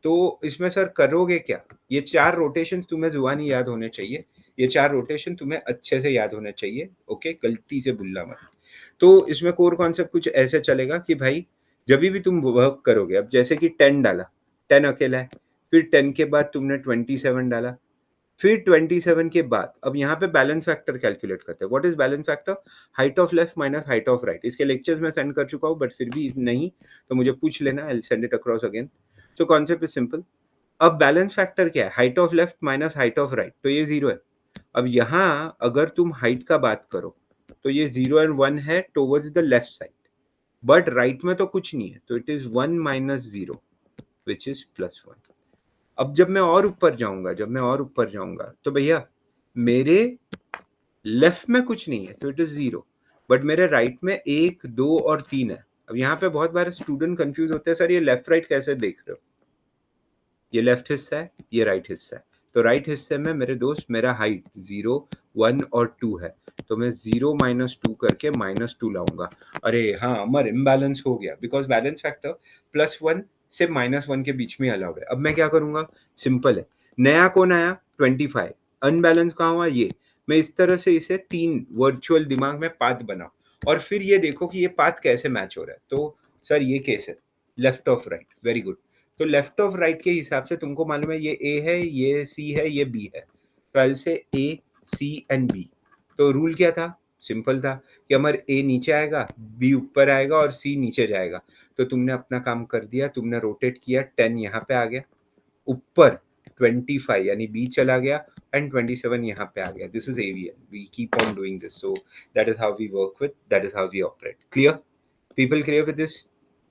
तो इसमें सर करोगे क्या? ये 4 रोटेशन तुम्हें जुबानी याद होने चाहिए, ये 4 रोटेशन तुम्हें अच्छे से याद होने चाहिए। ओके, गलती से भूलना मत। तो इसमें कोर कॉन्सेप्ट कुछ ऐसे चलेगा कि भाई जब भी तुम वर्क करोगे, अब जैसे कि 10 डाला, 10 अकेला है, फिर 10 के बाद तुमने 27 डाला, फिर 27 के बाद अब यहाँ पे बैलेंस फैक्टर कैलकुलेट करते हैं। What is balance factor? Height of left minus height of right. इसके लेक्चर्स में सेंड कर चुका हूँ, बट फिर भी नहीं तो मुझे पूछ लेना, I will send it across again. So concept is simple. अब बैलेंस फैक्टर क्या है? Height of left minus height of right, तो ये 0 है। अब यहाँ अगर तुम हाइट का बात करो तो ये 0 एंड 1 है towards the left side, but right में तो कुछ नहीं है, तो it is 1 minus 0 which is +1। अब जब मैं और ऊपर जाऊंगा तो भैया मेरे लेफ्ट में कुछ नहीं है, तो इट इज 0, बट मेरे राइट में 1 2 और 3 है। अब यहाँ पे बहुत बार स्टूडेंट कंफ्यूज होते हैं, सर ये लेफ्ट राइट कैसे देख रहे हो? ये लेफ्ट हिस्सा है, ये राइट हिस्सा है। तो राइट हिस्से में मेरे दोस्त मेरा हाइट 0 1 और 2 है, तो मैं 0 -2 करके -2 लाऊंगा। अरे हाँ अमर, इम्बैलेंस हो गया, बिकॉज बैलेंस फैक्टर +1 से -1 के बीच में अलाउड है। अब मैं क्या करूंगा? सिंपल है, नया कौन आया? 25। अनबैलेंस कहाँ हुआ? ये। मैं इस तरह से इसे 3 वर्चुअल दिमाग में पाथ बनाऊं, और फिर ये देखो कि ये पाथ कैसे मैच हो रहा है। तो सर ये केस है left of right, very good. तो लेफ्ट ऑफ राइट के हिसाब से तुमको मालूम है ये ए है, ये सी है, ये बी है, तो एल से ए सी एंड बी। तो रूल क्या था? सिंपल था कि हमारे ए नीचे आएगा, बी ऊपर आएगा और सी नीचे जाएगा। तो तुमने अपना काम कर दिया, तुमने रोटेट किया, 10 यहाँ पे आ गया, ऊपर 25 यानी बी चला गया, एंड 27 यहाँ पे आ गया। This is AVL, we keep on doing this, so that is how we work with, that is how we operate. Clear? People clear with this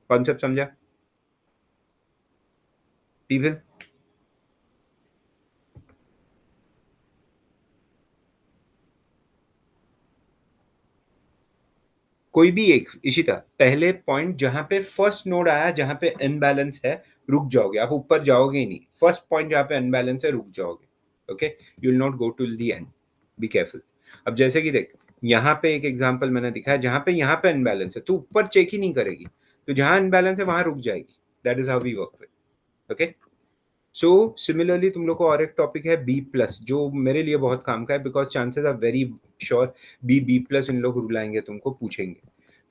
concept? समझा पीपल? कोई भी एक इशिता, पहले पॉइंट जहां पे फर्स्ट नोड आया, जहां पे अनबैलेंस है, रुक जाओगे, आप ऊपर जाओगे ही नहीं। फर्स्ट पॉइंट जहां पे अनबैलेंस है रुक जाओगे। Okay, you will not go to the end, be careful. अब जैसे कि देख, यहाँ पे एक एग्जांपल मैंने दिखाया, जहां पे यहाँ पे अनबैलेंस है, तो ऊपर चेक ही नहीं करेगी, तो जहां अनबैलेंस है वहां रुक जाएगी। That is how we work with. Okay, so similarly तुम लोग को और एक टॉपिक है B+, जो मेरे लिए बहुत काम का है, because chances are very sure B+, इन लोग रूल आएंगे, तुमको पूछेंगे।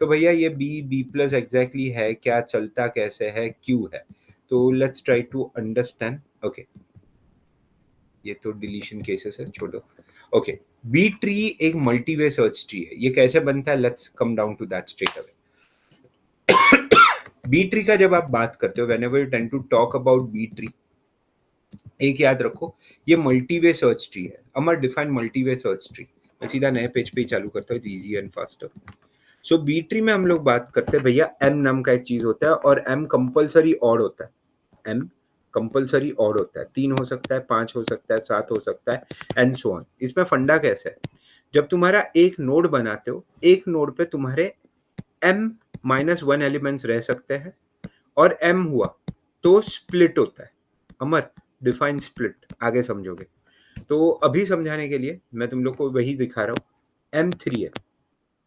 तो भैया ये B+, एग्जैक्टली है क्या, चलता कैसे है, क्यों है? तो let's try to understand. Okay, ये तो डिलीशन केसेस है, छोड़ो। ओके, बी ट्री एक मल्टीवे सर्च ट्री है। ये कैसे बनता है? Let's come down to that straight away. B tree का जब आप बात करते हो, whenever you tend to talk about B tree, एक याद रखो, ये मल्टीवे सर्च ट्री है। अमर डिफाइन मल्टीवे सर्च ट्री। मैं सीधा नए पेज पे ही चालू करता हूँ, easy and faster. So B tree में हम लोग बात करते हैं भैया, एम नाम का एक चीज होता है, और एम कंपलसरी ऑड होता है। एम कंपलसरी ऑड होता है, 3 हो सकता है, 5 हो सकता है, 7 हो सकता है, एंड सो ऑन। इसमें फंडा कैसे है? जब तुम्हारा एक नोड बनाते हो, एक नोड पे तुम्हारे m-1 एलिमेंट्स रह सकते हैं, और m हुआ तो स्प्लिट होता है। अमर डिफाइन स्प्लिट, आगे समझोगे। तो अभी समझाने के लिए मैं तुम लोग को वही दिखा रहा हूँ। M3 है,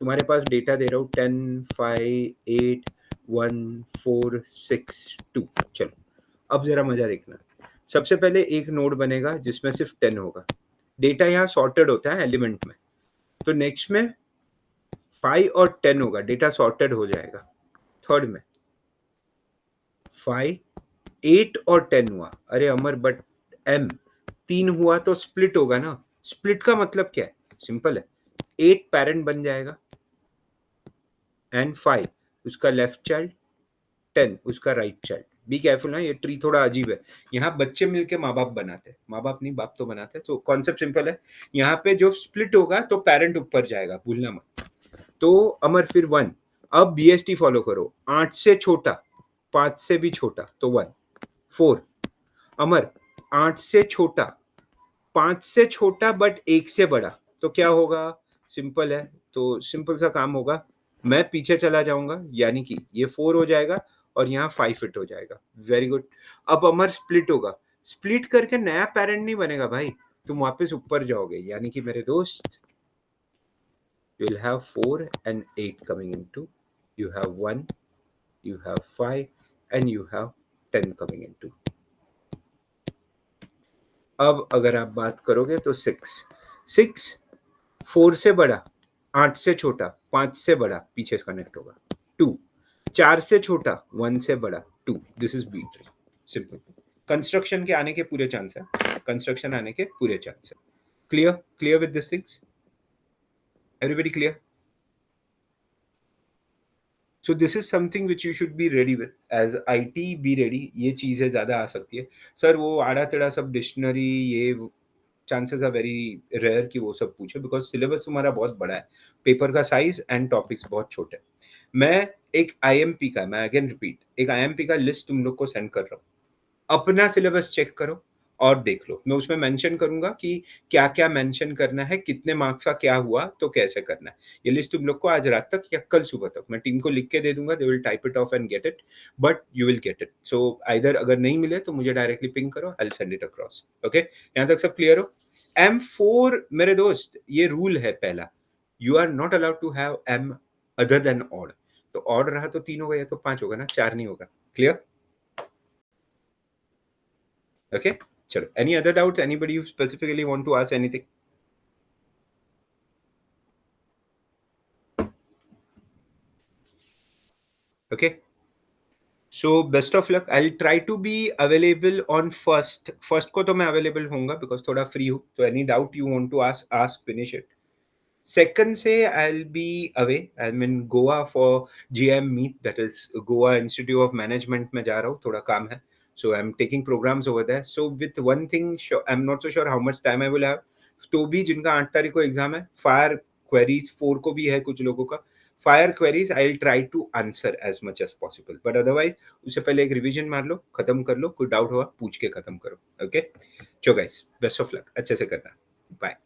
तुम्हारे पास डेटा दे रहा हूँ 10 5 8 1 4 6 2। चलो अब जरा मजा देखना। सबसे पहले एक नोड बनेगा जिसमें सिर्फ 10 होगा, डेटा यहाँ सॉर्टेड होता है एलिमेंट में। तो नेक्स्ट में 5 और 10 होगा, डेटा सॉर्टेड हो जाएगा। थर्ड में 5 8 और 10 हुआ। अरे अमर बट m 3 हुआ तो स्प्लिट होगा ना। स्प्लिट का मतलब क्या है? सिंपल है, 8 पैरेंट बन जाएगा एंड 5 उसका लेफ्ट चाइल्ड, 10 उसका राइट चाइल्ड। बी केयरफुल ना, ये ट्री थोड़ा अजीब है। यहाँ बच्चे मिलके माँ बाप बनाते हैं, माँ बाप नहीं बाप तो बनाते हैं। तो कॉन्सेप्ट सिंपल है, यहाँ पे जो स्प्लिट होगा तो पेरेंट ऊपर जाएगा, भूलना मत। तो अमर फिर 1, अब बीएसटी फॉलो करो, 8 से छोटा, 5 से भी छोटा तो 1, 4 अमर, 8 से छोटा, 5 से छोटा बट 1 से बड़ा, तो क्या होगा? सिंपल है, तो सिंपल सा काम होगा, मैं पीछे चला जाऊंगा, यानी कि ये 4 हो जाएगा और यहाँ 5 फिट हो जाएगा। Very good. अब अमर स्प्लिट होगा, स्प्लिट करके नया पेरेंट नहीं बनेगा भाई, तुम वापस ऊपर जाओगे, यानी कि मेरे दोस्त you will have 4 and 8 coming into, you have 1, you have 5 and you have 10 coming into. अब अगर आप बात करोगे तो 6 4 से बड़ा, 8 से छोटा, 5 से बड़ा, पीछे कनेक्ट होगा। 2 4 से छोटा, 1 से बड़ा, 2, this is B tree. Simple. Construction के आने के पूरे चांस है, कंस्ट्रक्शन आने के पूरे चांस है। Clear? Clear with this things? Everybody clear? So this is something which you should be ready with as IT, be ready. ये चीजें ज्यादा आ सकती है सर, वो आड़ा टेढ़ा सब डिक्शनरी, ये चांसेस आर वेरी रेयर कि वो सब पूछे, बिकॉज सिलेबस तुम्हारा बहुत बड़ा है, पेपर का साइज एंड टॉपिक्स बहुत छोटे हैं। मैं एक IMP का, मैं अगेन रिपीट, एक IMP का लिस्ट तुम लोग को सेंड कर रहा हूँ, अपना सिलेबस चेक करो और देख लो। मैं उसमें मेंशन करूंगा कि क्या क्या मेंशन करना है, कितने मार्क्स का क्या हुआ, तो कैसे करना है। ये लिस्ट तुम लोग को आज रात तक या कल सुबह तक मैं टीम को लिख के दे दूंगा, they will type it of and get it, but you will get it. So either अगर नहीं मिले तो मुझे डायरेक्टली पिंग करो, I will send it across. Okay, यहाँ तक सब क्लियर हो? M4 मेरे दोस्त, ये रूल है पहला, you are not allowed to have M other than odd. तो ऑड रहा तो 3 होगा या तो 5 होगा ना, 4 नहीं होगा। Clear? Okay, chalo. Any other doubts? Anybody you specifically want to ask anything? Okay. So best of luck. I'll try to be available on first. First को तो मैं available होऊंगा because थोड़ा free हूँ. So any doubt you want to ask, finish it. Second say I'll be away. I'm in Goa for GM meet. That is Goa Institute of Management में जा रहा हूँ. थोड़ा काम है. So I'm taking programs over there. So with one thing, sure, I'm not so sure how much time I will have. तो भी जिनका 8 तारीख को एग्जाम है, फायर क्वेरीज 4 को भी है कुछ लोगों का, fire queries I will try to answer as much as possible, but otherwise उससे पहले एक रिवीजन मार लो, खत्म कर लो, कोई डाउट हुआ पूछ के खत्म करो। ओके, चलो गाइस, बेस्ट ऑफ लक, अच्छे से करना, बाय।